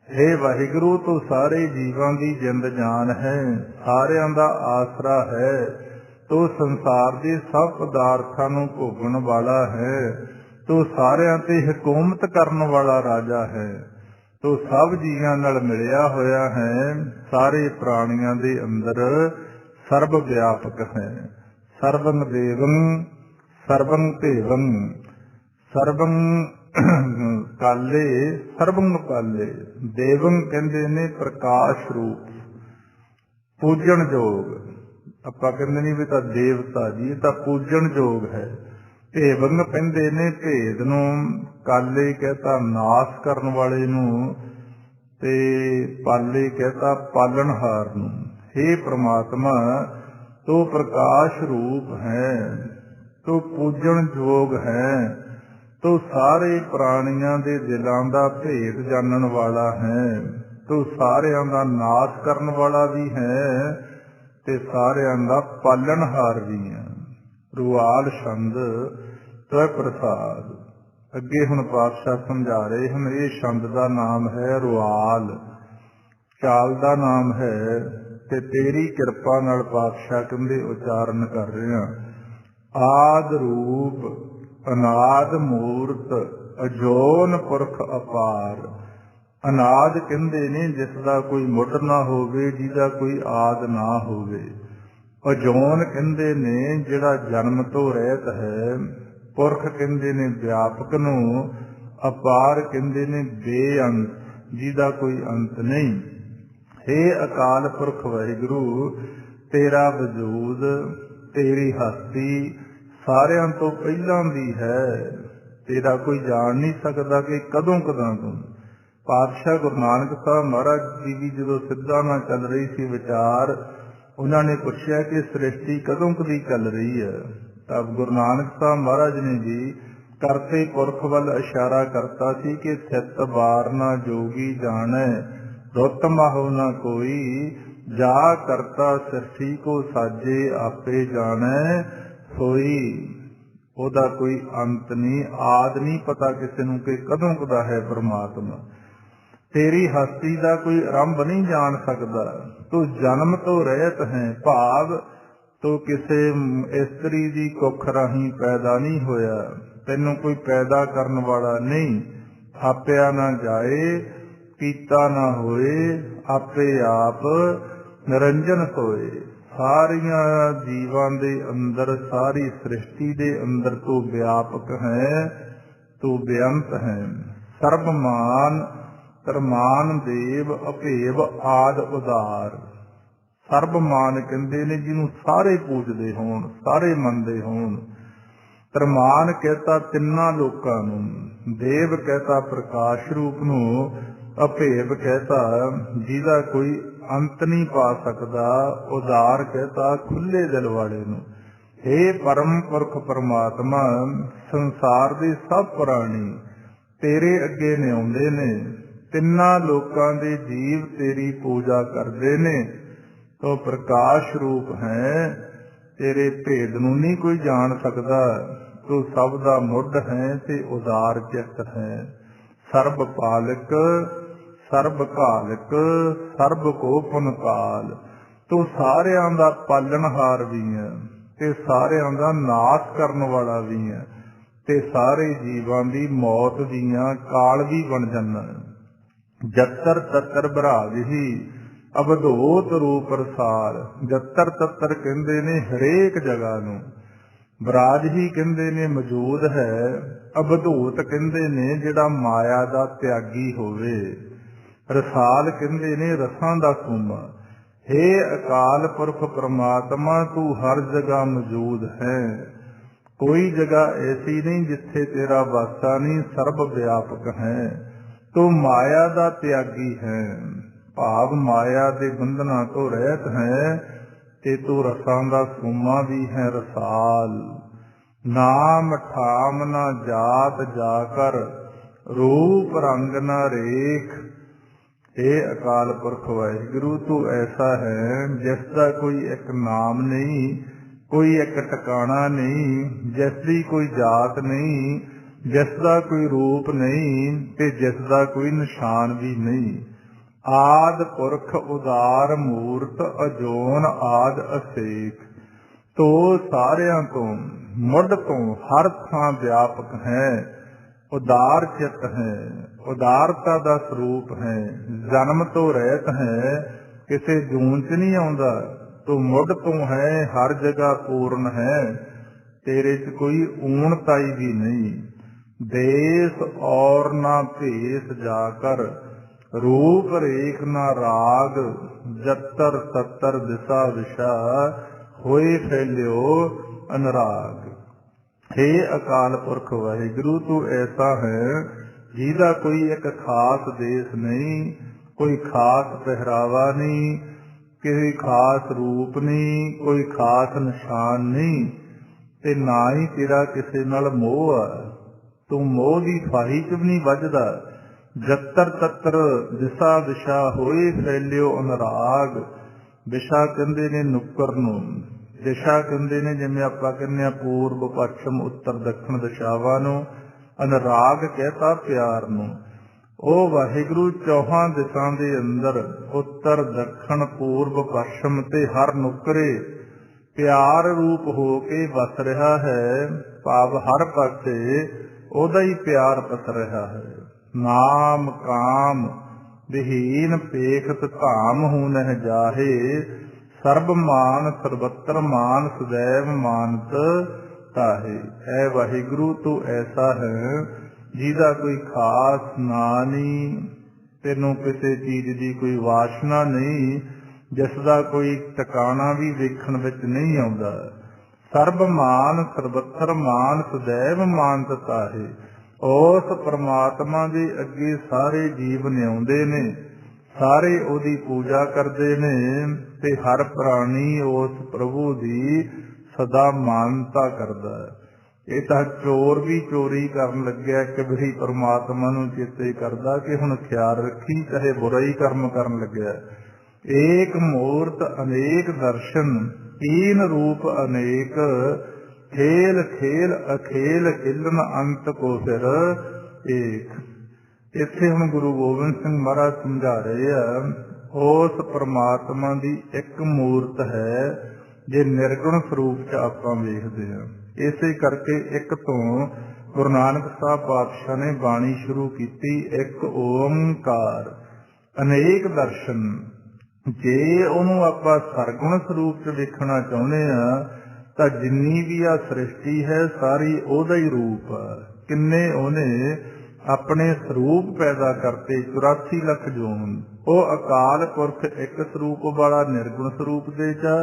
ਹੇ ਵਾਹਿਗੁਰੂ, ਤੂੰ ਸਾਰੇ ਜੀਵਾਂ ਦੀ ਜਿੰਦ ਜਾਨ ਹੈ, ਸਾਰਿਆਂ ਦਾ ਆਸਰਾ ਹੈ। ਤੂੰ ਸੰਸਾਰ ਦੇ ਸਭ ਪਦਾਰਥਾਂ ਨੂੰ ਭੋਗਣ ਵਾਲਾ ਹੈ। ਤੂੰ ਸਾਰਿਆਂ ਤੇ ਹਕੂਮਤ ਕਰਨ ਵਾਲਾ ਰਾਜਾ ਹੈ। ਤੂੰ ਸਭ ਜੀਵਾਂ ਨਾਲ ਮਿਲਿਆ ਹੋਇਆ ਹੈ। ਸਾਰੇ ਪ੍ਰਾਣੀਆਂ ਦੇ ਅੰਦਰ ਸਰਬ ਵਿਆਪਕ ਹੈ। ਸਰਬੰ ਦੇਵੰ ਸਰਬੰ ਭੇਵੰ ਸਰਬੰ ਕਾਲੇ ਸਰਬੰ ਕਾਲੇ। ਦੇਵੰ ਕਹਿੰਦੇ ਨੇ ਪ੍ਰਕਾਸ਼ ਰੂਪ, ਪੂਜਣ ਯੋਗ। ਆਪਾਂ ਕਹਿੰਦੇ ਨਹੀਂ ਵੀ ਤਾਂ ਦੇਵਤਾ ਜੀ, ਇਹ ਤਾਂ ਪੂਜਣ ਯੋਗ ਹੈ। ਭੇਵੰ ਕਹਿੰਦੇ ਨੇ ਭੇਦ ਨੂੰ, ਕਾਲੇ ਕਹਤਾ ਨਾਸ਼ ਕਰਨ ਵਾਲੇ ਨੂੰ, ਤੇ ਪਾਲੇ ਕਹਤਾ ਪਾਲਣਹਾਰ ਨੂੰ। हे ਪ੍ਰਮਾਤਮਾ ਤੂੰ ਪ੍ਰਕਾਸ਼ ਰੂਪ ਹੈ, ਤੂੰ ਪੂਜਣ ਯੋਗ ਹੈ, ਤੂੰ ਸਾਰੇ ਪ੍ਰਾਣੀਆਂ ਦੇ ਦਿਲਾਂ ਦਾ ਭੇਦ ਜਾਣਨ ਵਾਲਾ ਹੈ, ਤੂੰ ਸਾਰਿਆਂ ਦਾ ਨਾਸ਼ ਕਰਨ ਵਾਲਾ ਵੀ ਹੈ ਤੇ ਸਾਰਿਆਂ ਦਾ ਪਾਲਣਹਾਰ ਵੀ ਹੈ। ਰੁਆਲ ਛੰਦ ਤੈ ਪ੍ਰਸਾਦ। ਅੱਗੇ ਹੁਣ ਪਾਤਸ਼ਾਹ ਸਮਝਾ ਰਹੇ ਹਨ, ਇਹ ਛੰਦ ਦਾ ਨਾਮ ਹੈ ਰੁਆਲ, ਚਾਲ ਦਾ ਨਾਮ ਹੈ, ਤੇ ਤੇਰੀ ਕਿਰਪਾ ਨਾਲ ਪਾਤਸ਼ਾਹ ਕਹਿੰਦੇ ਉਚਾਰਨ ਕਰ ਰਹੇ ਹਾਂ। ਆਦ ਰੂਪ ਅਨਾਦ ਮੂਰਤ ਅਜੋਨ ਪੁਰਖ ਅਪਾਰ। ਅਨਾਦ ਕਹਿੰਦੇ ਨੇ ਜਿਸ ਦਾ ਕੋਈ ਮੁੱਢ ਨਾ ਹੋਵੇ, ਜਿਹਦਾ ਕੋਈ ਆਦ ਨਾ ਹੋਵੇ। ਅਜੋਨ ਕਹਿੰਦੇ ਨੇ ਜਿਹੜਾ ਜਨਮ ਤੋਂ ਰਹਿਤ ਹੈ। ਪੁਰਖ ਕਹਿੰਦੇ ਨੇ ਵਿਆਪਕ ਨੂੰ। ਅਪਾਰ ਕਹਿੰਦੇ ਨੇ ਬੇਅੰਤ, ਜਿਹਦਾ ਕੋਈ ਅੰਤ ਨਹੀਂ। हे ਅਕਾਲ ਪੁਰਖ ਵਾਹਿਗੁਰੂ ਤੇਰਾ ਵਜੂਦ, ਤੇਰੀ ਹਸਤੀ ਸਾਰਿਆਂ ਤੋਂ ਪਹਿਲਾਂ ਦੀ ਹੈ। ਤੇਰਾ ਕੋਈ ਜਾਣ ਨਹੀਂ ਸਕਦਾ ਕਿ ਕਦੋਂ ਕਦਾਂ ਤੋਂ। ਪਾਤਸ਼ਾਹ ਗੁਰੂ ਨਾਨਕ ਸਾਹਿਬ ਮਹਾਰਾਜ ਜੀ ਵੀ ਜਦੋਂ ਸਿੱਧਾ ਨਾਲ ਚੱਲ ਰਹੀ ਸੀ ਵਿਚਾਰ, ਉਹਨਾਂ ਨੇ ਪੁੱਛਿਆ ਕਿ ਸ੍ਰਿਸ਼ਟੀ ਕਦੋਂ ਕਦੀ ਚੱਲ ਰਹੀ ਹੈ। ਤਾਂ ਗੁਰੂ ਨਾਨਕ ਸਾਹਿਬ ਮਹਾਰਾਜ ਨੇ ਜੀ ਕਰਤੇ ਪੁਰਖ ਵੱਲ ਇਸ਼ਾਰਾ ਕਰਤਾ ਸੀ ਕਿ ਸਿੱਤ ਬਾਰ ਨਾ ਜੋਗੀ ਜਾਣੈ, ਰੁੱਤ ਮਾਹੋ ਨਾ ਕੋਈ, ਜਾ ਕਰਤਾ ਸ੍ਰਿਸ਼ਟੀ ਕੋ ਸਾਜੇ ਆਪੇ ਜਾਣੈ ਸੋਈ। ਉਹਦਾ ਕੋਈ ਅੰਤ ਨਹੀਂ, ਆਦ ਨਹੀਂ ਪਤਾ ਕਿਸੇ ਨੂੰ ਕਿ ਕਦੋਂ ਕਦਾ ਹੈ ਪ੍ਰਮਾਤਮਾ। ਤੇਰੀ ਹਸਤੀ ਦਾ ਕੋਈ ਆਰੰਭ ਨਹੀਂ ਜਾਣ ਸਕਦਾ। ਤੂੰ ਜਨਮ ਤੋਂ ਰਹਿਤ ਹੈ, ਭਾਵ ਤੂੰ ਕਿਸੇ ਇਸਤਰੀ ਦੀ ਕੁੱਖ ਰਾਹੀਂ ਪੈਦਾ ਨਹੀਂ ਹੋਇਆ। ਤੈਨੂੰ ਕੋਈ ਪੈਦਾ ਕਰਨ ਵਾਲਾ ਨਹੀਂ। ਥਾਪਿਆ ਨਾ ਜਾਏ, ਕੀਤਾ ਨਾ ਹੋਏ, ਆਪੇ ਆਪ ਨਿਰੰਜਨ ਹੋਏ। ਸਾਰੀਆਂ ਜੀਵਾਂ ਦੇ ਅੰਦਰ, ਸਾਰੀ ਸ੍ਰਿਸ਼ਟੀ ਦੇ ਅੰਦਰ ਤੂੰ ਵਿਆਪਕ ਹੈ, ਤੂੰ ਬੇਅੰਤ ਹੈ। ਸਰਬਮਾਨ ਧਰਮਾਨ ਦੇਵ ਅਭੇਵ ਆਦ ਉਦਾਰ। ਸਰਬਮਾਨ ਕਹਿੰਦੇ ਨੇ ਜਿਹਨੂੰ ਸਾਰੇ ਪੂਜਦੇ ਹੋਣ, ਸਾਰੇ ਮੰਨਦੇ ਹੋਣ। ਧਰਮਾਨ ਕਹਿਤਾ ਤਿੰਨਾਂ ਲੋਕਾਂ ਨੂੰ, ਦੇਵ ਕਹਿਤਾ ਪ੍ਰਕਾਸ਼ ਰੂਪ ਨੂੰ, ਅਭੇਵ ਕਹਿਤਾ ਜਿਹਦਾ ਕੋਈ ਅੰਤ ਨਹੀਂ ਪਾ ਸਕਦਾ, ਉਦਾਰ ਕਹਿਤਾ ਖੁੱਲੇ ਦਿਲ ਵਾਲੇ ਨੂੰ। हे ਪਰਮ ਪੁਰਖ ਪਰਮਾਤਮਾ ਸੰਸਾਰ ਦੇ ਸਭ ਪ੍ਰਾਣੀ ਤੇਰੇ ਅੱਗੇ ਨਿਆਉਂਦੇ ਨੇ। ਤਿੰਨਾਂ ਲੋਕਾਂ ਦੇ ਜੀਵ ਤੇਰੀ ਪੂਜਾ ਕਰਦੇ ਨੇ। ਤੂੰ ਪ੍ਰਕਾਸ਼ ਰੂਪ ਹੈ, ਤੇਰੇ ਭੇਦ ਨੂੰ ਨਹੀਂ ਕੋਈ ਜਾਣ ਸਕਦਾ। ਤੂੰ ਸਭ ਦਾ ਮੁੱਢ ਹੈ ਤੇ ਉਦਾਰ ਚਿੱਤ ਹੈ। ਸਰਬ ਪਾਲਕ ਸਰਬ ਘਾਲਕ ਸਰਬ ਕੋ ਪੁਨ ਕਾਲ। ਤੂੰ ਸਾਰਿਆਂ ਦਾ ਪਾਲਣਹਾਰ ਵੀ ਹੈ ਤੇ ਸਾਰਿਆਂ ਦਾ ਨਾਸ਼ ਕਰਨ ਵਾਲਾ ਵੀ ਹੈ, ਤੇ ਸਾਰੇ ਜੀਵਾਂ ਦੀ ਮੌਤ ਦੀਆਂ ਕਾਲ ਵੀ ਬਣ ਜਾਂਦਾ। ਜਤਰ ਤਤਰ ਭਰਾਗ ਹੀ ਅਵਧੂਤ ਰੂਪ ਰਸਾਲ। ਜਤਰ ਤਤਰ ਕਹਿੰਦੇ ਨੇ ਹਰੇਕ ਜਗ੍ਹਾ ਨੂੰ, ਬਰਾਜ ਹੀ ਕਹਿੰਦੇ ਨੇ ਮੌਜੂਦ ਹੈ, ਅਵਧੂਤ ਕਹਿੰਦੇ ਨੇ ਜਿਹੜਾ ਮਾਇਆ ਦਾ ਤਿਆਗੀ ਹੋਵੇ, ਰਸਾਲ ਕਹਿੰਦੇ ਨੇ ਰਸਾਂ ਦਾ ਸੂਮਾ। हे ਅਕਾਲ ਪੁਰਖ ਪ੍ਰਮਾਤਮਾ ਤੂੰ ਹਰ ਜਗ੍ਹਾ ਮੌਜੂਦ ਹੈ। ਕੋਈ ਜਗ੍ਹਾ ਐਸੀ ਨਹੀਂ ਜਿੱਥੇ ਤੇਰਾ ਵਾਸਾ ਨਹੀਂ, ਸਰਬ ਵਿਆਪਕ ਹੈ। ਤੂੰ ਮਾਇਆ ਦਾ ਤਿਆਗੀ ਹੈ, ਭਾਵ ਮਾਇਆ ਦੇ ਬੰਧਨਾਂ ਤੋਂ ਰਹਿਤ ਹੈ, ਤੇ ਤੂੰ ਰਸਾਂ ਦਾ ਸੂਮਾ ਵੀ ਹੈ, ਰਸਾਲ। ਨਾਮ ਠਾਮ ਨਾ ਜਾਤ ਜਾ ਕਰ, ਰੂਪ ਰੰਗ ਨਾ ਰੇਖ। हे ਅਕਾਲ ਪੁਰਖ ਵਾਹਿਗੁਰੂ ਤੂੰ ਐਸਾ ਹੈ ਜਿਸ ਦਾ ਕੋਈ ਇੱਕ ਨਾਮ ਨਹੀਂ, ਕੋਈ ਇੱਕ ਟਿਕਾਣਾ ਨਹੀਂ, ਜਿਸ ਦੀ ਕੋਈ ਜਾਤ ਨਹੀਂ, ਜਿਸ ਦਾ ਕੋਈ ਰੂਪ ਨਹੀਂ, ਤੇ ਜਿਸ ਦਾ ਕੋਈ ਨਿਸ਼ਾਨ ਵੀ ਨਹੀਂ। ਆਦ ਪੁਰਖ ਉਦਾਰ ਮੂਰਤ ਅਜੋਨ ਆਦ ਅਸੇਖ। ਤੂੰ ਸਾਰਿਆਂ ਤੋਂ ਮੁੱਢ ਤੋਂ ਹਰ ਥਾਂ ਵਿਆਪਕ ਹੈ, ਉਦਾਰ ਚਿੱਤ ਹੈ, ਉਦਾਰਤਾ ਦਾ ਸਰੂਪ ਹੈ, ਜਨਮ ਤੋਂ ਰਹਿਤ ਹੈ, ਕਿਸੇ ਜੂਨ ਚ ਨਹੀਂ ਆਉਂਦਾ। तू मुढ़ तू है हर जगह पूर्ण है, तेरे च कोई ऊणताई भी नहीं। देश और ना भेष जाकर, रूप रेख ना राग, जत्तर सत्तर दिशा विशा, होए फैल्यो अनुराग। हे अकाल पुरख वाहिगुरु, तू ऐसा है जिहदा कोई एक खास देश नहीं, कोई खास पहरावा नहीं, कोई खास रूप नहीं, कोई खास निशान नहीं, ते ना ही तेरा किसी नाल मोह है। तू मोह की फाही च भी नहीं वजदा। जत्तर तत्तर दिशा दिशा होए फैलियो अनुराग। दिशा कहते ने नुक्कर नूं, दिशा कहते ने जिवें आपां कहने पूर्व पश्चिम उत्तर दक्षिण दिशावां नूं, अनुराग कहता प्यार नूं। ਉਹ ਵਾਹਿਗੁਰੂ ਚੌਹਾਂ ਦਿਸ਼ਾ ਦੇ ਅੰਦਰ ਉੱਤਰ ਦੱਖਣ ਪੂਰਬ ਪੱਛਮ ਤੇ ਹਰ ਨੁਕਰੇ ਪਿਆਰ ਰੂਪ ਹੋ ਕੇ ਵਸ ਰਿਹਾ ਹੈ। ਭਾਵ ਹਰ ਪਾਸੇ ਉਹਦਾ ਹੀ ਪਿਆਰ ਪਸ ਰਿਹਾ ਹੈ। ਨਾਮ ਕਾਮ ਵਿਹੀਨ ਪੇਖਤ ਧਾਮ ਹੂ ਨਹਿ ਜਾਹੇ, ਸਰਬ ਮਾਨ ਸਰਬੱਤਰ ਮਾਨ ਸदैव ਮਾਨਤ ਤਾਹੇ। ਐ ਵਾਹਿਗੁਰੂ ਤੂੰ ਐਸਾ ਹੈ ਜਿਹਦਾ ਕੋਈ ਖਾਸ ਨਾਂ ਨਹੀਂ, ਤੈਨੂੰ ਕਿਸੇ ਚੀਜ਼ ਦੀ ਕੋਈ ਵਾਸ਼ਨਾ ਨਹੀਂ, ਜਿਸ ਦਾ ਕੋਈ ਟਿਕਾਣਾ ਵੀ ਵੇਖਣ ਵਿੱਚ ਨਹੀਂ ਆਉਂਦਾ। ਸਰਬ ਮਾਨ ਸਰਬੱਤਰ ਮਾਨ ਸदैव ਮਾਨਤ ਤਾਹੇ। ਉਸ ਪਰਮਾਤਮਾ ਦੇ ਅੱਗੇ ਸਾਰੇ ਜੀਵ ਨਿਆਉਂਦੇ ਨੇ, ਸਾਰੇ ਉਹਦੀ ਪੂਜਾ ਕਰਦੇ ਨੇ ਤੇ ਹਰ ਪ੍ਰਾਣੀ ਉਸ ਪ੍ਰਭੂ ਦੀ ਸਦਾ ਮਾਨਤਾ ਕਰਦਾ ਹੈ। ਇਹ ਤਾਂ ਚੋਰ ਵੀ ਚੋਰੀ ਕਰਨ ਲੱਗਿਆ ਇੱਕ ਵਾਰੀ ਪਰਮਾਤਮਾ ਨੂੰ ਚੇਤੇ ਕਰਦਾ ਕਿ ਹੁਣ ਖਿਆਲ ਰੱਖੀ, ਚਾਹੇ ਬੁਰਾ ਹੀ ਕਰਮ ਕਰਨ ਲੱਗਿਆ। ਏਕ ਮੂਰਤ ਅਨੇਕ ਦਰਸ਼ਨ, ਤੀਨ ਰੂਪ ਅਨੇਕ, ਖੇਲ ਖੇਲ ਅਖੇਲ ਖਿਲਨ ਅੰਤ ਕੋ ਫਿਰ ਏਕ। ਇੱਥੇ ਹੁਣ ਗੁਰੂ ਗੋਬਿੰਦ ਸਿੰਘ ਮਹਾਰਾਜ ਸਮਝਾ ਰਹੇ ਆ, ਉਸ ਪਰਮਾਤਮਾ ਦੀ ਇੱਕ ਮੂਰਤ ਹੈ ਜੇ ਨਿਰਗੁਣ ਸਰੂਪ ਚ ਆਪਾਂ ਵੇਖਦੇ ਹਾਂ। ਇਸੇ ਕਰਕੇ ਇੱਕ ਤੋਂ ਗੁਰੂ ਨਾਨਕ ਸਾਹਿਬ ਪਾਤਸ਼ਾਹ ਨੇ ਬਾਣੀ ਸ਼ੁਰੂ ਕੀਤੀ, ਇੱਕ ਓੰਕਾਰ ਅਨੇਕ ਦਰਸ਼ਨ। ਜੇ ਉਹਨੂੰ ਆਪਾਂ ਸਰਗੁਣ ਸਰੂਪ ਚ ਵੇਖਣਾ ਚਾਹੁੰਦੇ ਆ ਤਾਂ ਜਿੰਨੀ ਵੀ ਆ ਸ੍ਰਿਸ਼ਟੀ ਹੈ ਸਾਰੀ ਉਹਦਾ ਹੀ ਰੂਪ ਆ। ਕਿੰਨੇ ਉਹਨੇ ਆਪਣੇ ਸਰੂਪ ਪੈਦਾ ਕਰਤੇ, 84 ਲੱਖ ਜੂਨ। ਉਹ ਅਕਾਲ ਪੁਰਖ ਇੱਕ ਸਰੂਪ ਵਾਲਾ ਨਿਰਗੁਣ ਸਰੂਪ ਦੇ ਚ,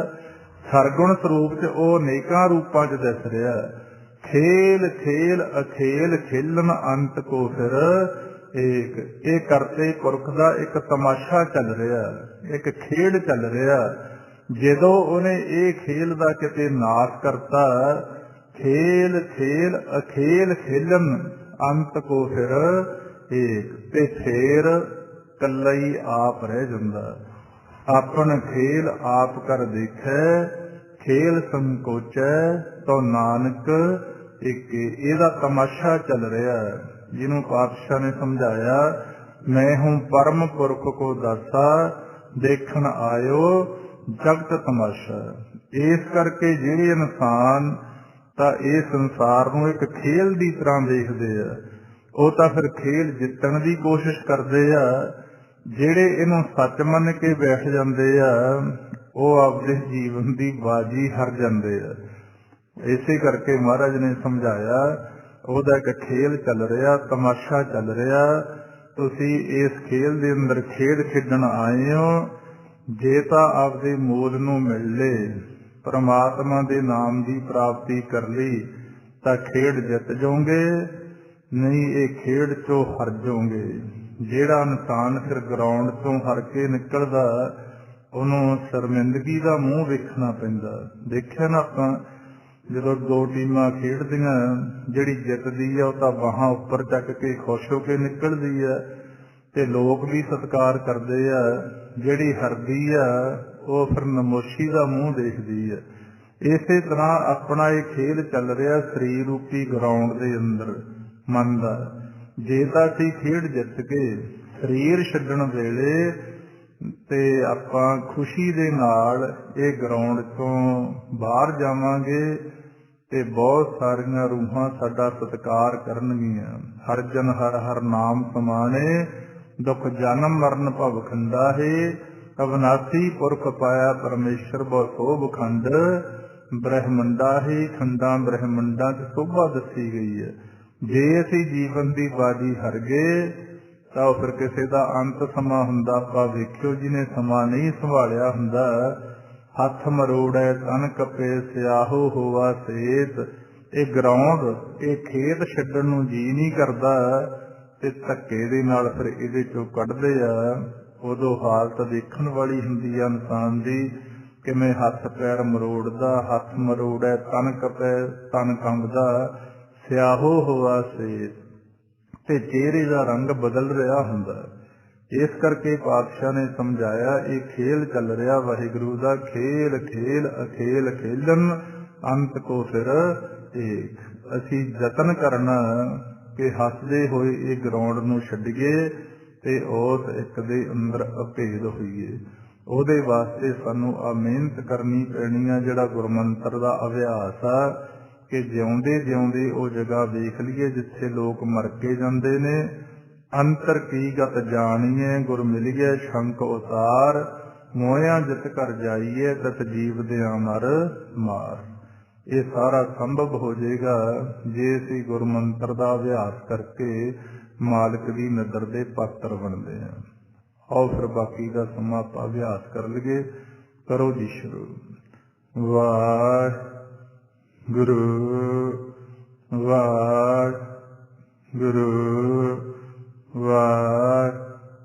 ਸਰਗੁਣ ਸਰੂਪ ਚ ਉਹ ਅਨੇਕਾਂ ਰੂਪਾਂ ਚ ਦਿਸ ਰਿਹਾ। ਖੇਲ ਖੇਲ ਅਖੇਲ ਖੇਲਨ ਅੰਤ ਕੋ ਫਿਰ ਏਕ। ਇਹ ਕਰਤੇ ਪੁਰਖ ਦਾ ਇੱਕ ਤਮਾਸ਼ਾ ਚੱਲ ਰਿਹਾ, ਇੱਕ ਖੇਡ ਚੱਲ ਰਿਹਾ। ਜਦੋਂ ਉਹਨੇ ਇਹ ਖੇਲ ਦਾ ਕਿਤੇ ਨਾਸ਼ ਕਰਤਾ, ਖੇਲ ਖੇਲ ਅਖੇਲ ਖੇਲਨ ਅੰਤ ਕੋ ਫਿਰ ਏਕ, ਤੇ ਫੇਰ ਕੱਲਾ ਹੀ ਆਪ ਰਹਿ ਜਾਂਦਾ। ਆਪਨ ਖੇਲ ਆਪ ਕਰ ਦੇਖੈ, ਖੇਲ ਸੰਕੋਚੈ ਤੋ ਨਾਨਕ ਏਕੇ। ਇਹਦਾ ਤਮਾਸ਼ਾ ਚੱਲ ਰਿਹਾ, ਜਿਹਨੂੰ ਪਾਤਸ਼ਾਹ ਨੇ ਸਮਝਾਇਆ, ਮੈਂ ਹੂੰ ਪਰਮ ਪੁਰਖ ਕੋ ਦਾਸਾ, ਦੇਖਣ ਆਇਓ ਜਗਤ ਤਮਾਸ਼ਾ। ਇਸ ਕਰਕੇ ਜਿਹੜੇ ਇਨਸਾਨ ਤਾਂ ਇਹ ਸੰਸਾਰ ਨੂੰ ਇੱਕ ਖੇਲ ਦੀ ਤਰ੍ਹਾਂ ਦੇਖਦੇ ਆ, ਉਹ ਤਾਂ ਫਿਰ ਖੇਲ ਜਿੱਤਣ ਦੀ ਕੋਸ਼ਿਸ਼ ਕਰਦੇ ਆ। ਜਿਹੜੇ ਇਹਨੂੰ ਸੱਚ ਮੰਨ ਕੇ ਬੈਠ ਜਾਂਦੇ ਆ, ਉਹ ਆਪਦੇ ਜੀਵਨ ਦੀ ਬਾਜੀ ਹਾਰ ਜਾਂਦੇ ਆ। ਇਸੇ ਕਰਕੇ ਮਹਾਰਾਜ ਨੇ ਸਮਝਾਇਆ, ਉਹਦਾ ਇੱਕ ਖੇਲ ਚੱਲ ਰਿਹਾ, ਤਮਾਸ਼ਾ ਚੱਲ ਰਿਹਾ। ਤੁਸੀਂ ਇਸ ਖੇਲ ਦੇ ਅੰਦਰ ਖੇਡ ਖੇਡਣ ਆਏ ਹੋ। ਜੇ ਤਾਂ ਆਪਦੇ ਮੂਲ ਨੂੰ ਮਿਲ ਲਏ, ਪਰਮਾਤਮਾ ਦੇ ਨਾਮ ਦੀ ਪ੍ਰਾਪਤੀ ਕਰ ਲਈ ਤਾਂ ਖੇਡ ਜਿੱਤ ਜਾਓਗੇ, ਨਹੀਂ ਇਹ ਖੇਡ ਚੋਂ ਹਾਰ ਜਾਓਗੇ। ਜਿਹੜਾ ਇਨਸਾਨ ਫਿਰ ਗਰਾਊਂਡ ਤੋਂ ਹਾਰ ਕੇ ਨਿਕਲਦਾ, ਉਹਨੂੰ ਸ਼ਰਮਿੰਦਗੀ ਦਾ ਮੂੰਹ ਵੇਖਣਾ ਪੈਂਦਾ। ਦੇਖਿਆ ਨਾ ਆਪਾਂ, ਜਦੋਂ ਦੋ ਟੀਮਾਂ ਖੇਡਦੀਆਂ, ਜਿਹੜੀ ਜਿੱਤਦੀ ਆ ਉਹ ਤਾਂ ਬਾਹਾਂ ਉੱਪਰ ਚੱਕ ਕੇ ਖੁਸ਼ ਹੋ ਕੇ ਨਿਕਲਦੀ ਆ ਤੇ ਲੋਕ ਵੀ ਸਤਿਕਾਰ ਕਰਦੇ ਆ। ਜਿਹੜੀ ਹਾਰਦੀ ਆ ਉਹ ਫਿਰ ਨਮੋਸ਼ੀ ਦਾ ਮੂੰਹ ਦੇਖਦੀ ਆ। ਇਸੇ ਤਰ੍ਹਾਂ ਆਪਣਾ ਇਹ ਖੇਲ ਚੱਲ ਰਿਹਾ ਸਰੀਰ ਰੂਪੀ ਗਰਾਊਂਡ ਦੇ ਅੰਦਰ ਮਨ ਦਾ। ਜੇ ਤਾਂ ਅਸੀਂ ਖੇਡ ਜਿੱਤ ਕੇ ਸਰੀਰ ਛੱਡਣ ਵੇਲੇ ਤੇ ਆਪਾਂ ਖੁਸ਼ੀ ਦੇ ਨਾਲ ਇਹ ਗਰਾਊਂਡ ਤੋਂ ਬਾਹਰ ਜਾਵਾਂਗੇ ਤੇ ਬਹੁਤ ਸਾਰੀਆਂ ਰੂਹਾਂ ਸਾਡਾ ਸਤਿਕਾਰ ਕਰਨਗੀਆਂ। ਹਰ ਜਨ ਹਰ ਹਰ ਨਾਮ ਸਮਾਣੇ, ਦੁੱਖ ਜਨਮ ਮਰਨ ਭਵ ਖੰਡਾ ਹੈ, ਅਵਨਾਸੀ ਪੁਰਖ ਪਾਇਆ ਪਰਮੇਸ਼ਰ ਬਹੁ ਸੋਭ ਖੰਡ। ਬ੍ਰਹਮੰਡਾ ਹੀ ਖੰਡਾਂ ਬ੍ਰਹਮੰਡਾਂ ਚ ਸੋਭਾ ਦੱਸੀ ਗਈ ਹੈ। ਜੇ ਅਸੀਂ ਜੀਵਨ ਦੀ ਬਾਜੀ ਹਾਰ ਗਏ ਤਾਂ ਉਹ ਫਿਰ ਕਿਸੇ ਦਾ ਅੰਤ ਸਮਾਂ ਹੁੰਦਾ। ਆਪਾਂ ਵੇਖਿਓ ਜਿਹਨੇ ਸਮਾਂ ਨਹੀਂ ਸੰਭਾਲਿਆ ਹੁੰਦਾ, ਹੱਥ ਮਰੋੜੈ ਤਨ ਕੱਪੇ ਸਿਆਹੋ ਹੋਵਾ ਸੇਤ। ਇਹ ਗਰਾਊਂਡ ਇਹ ਖੇਤ ਛੱਡਣ ਨੂੰ ਜੀ ਨਹੀਂ ਕਰਦਾ ਤੇ ਧੱਕੇ ਦੇ ਨਾਲ ਫਿਰ ਇਹਦੇ ਚੋਂ ਕੱਢਦੇ ਆ। ਉਦੋਂ ਹਾਲਤ ਦੇਖਣ ਵਾਲੀ ਹੁੰਦੀ ਆ ਇਨਸਾਨ ਦੀ, ਕਿਵੇਂ ਹੱਥ ਪੈਰ ਮਰੋੜਦਾ, ਹੱਥ ਮਰੋੜੈ ਤਨ ਕੱਪੈ ਤਨ ਕੰਬਦਾ ਸਿਆਹੋ ਹੋਵਾ ਸੇਤ, ਤੇ ਚਿਹਰੇ ਦਾ ਰੰਗ ਬਦਲ ਰਿਹਾ ਹੁੰਦਾ। ਇਸ ਕਰਕੇ ਪਾਤਸ਼ਾਹ ਨੇ ਸਮਝਾਇਆ ਇਹ ਖੇਲ ਚੱਲ ਰਿਹਾ ਵਾਹਿਗੁਰੂ ਦਾ, ਖੇਲ ਖੇਲ ਅਖੇਲ ਖੇਲਣ ਅੰਤ ਕੋ ਫਿਰ ਏਕ। ਅਸੀਂ ਯਤਨ ਕਰਨਾ ਕਿ ਹੱਸਦੇ ਹੋਏ ਇਹ ਗਰਾਊਂਡ ਨੂੰ ਛੱਡੀਏ ਤੇ ਉਸ ਇੱਕ ਦੇ ਅੰਦਰ ਅਭੇਦ ਹੋਈਏ। ਉਹਦੇ ਵਾਸਤੇ ਸਾਨੂੰ ਆ ਮਿਹਨਤ ਕਰਨੀ ਪੈਣੀ ਆ, ਜਿਹੜਾ ਗੁਰਮੰਤਰ ਦਾ ਅਭਿਆਸ ਆ, ਕਿ ਜਿਉਂਦੇ ਜਿਉਂਦੇ ਉਹ ਜਗ੍ਹਾ ਵੇਖ ਲਈਏ ਜਿੱਥੇ ਲੋਕ ਮਰ ਕੇ ਜਾਂਦੇ ਨੇ। ਅੰਤਰ ਕੀ ਗਤ ਜਾਣੀਏ ਗੁਰ ਮਿਲੀਏ ਸ਼ੰਕ ਉਤਾਰ। ਮੋਹਿਆਂ ਜਿਤ ਘਰ ਜਾਈਏ ਤਤ ਜੀਵ ਦਿਆਂ ਮਰ ਮਾਰ। ਇਹ ਸਾਰਾ ਸੰਭਵ ਹੋ ਜਾਏਗਾ ਜੇ ਅਸੀਂ ਗੁਰਮੰਤਰ ਦਾ ਅਭਿਆਸ ਕਰਕੇ ਮਾਲਕ ਦੀ ਨਜ਼ਰ ਦੇ ਪਾਤਰ ਬਣਦੇ ਹਾਂ। ਆਓ ਫਿਰ ਬਾਕੀ ਦਾ ਸਮਾਂ ਆਪਾਂ ਅਭਿਆਸ ਕਰ ਲਈਏ। ਕਰੋ ਜੀ ਸ਼ੁਰੂ। ਵਾਹਿਗੁਰੂ ਵਾਹਿਗੁਰੂ ਵਾਹਿਗੁਰੂ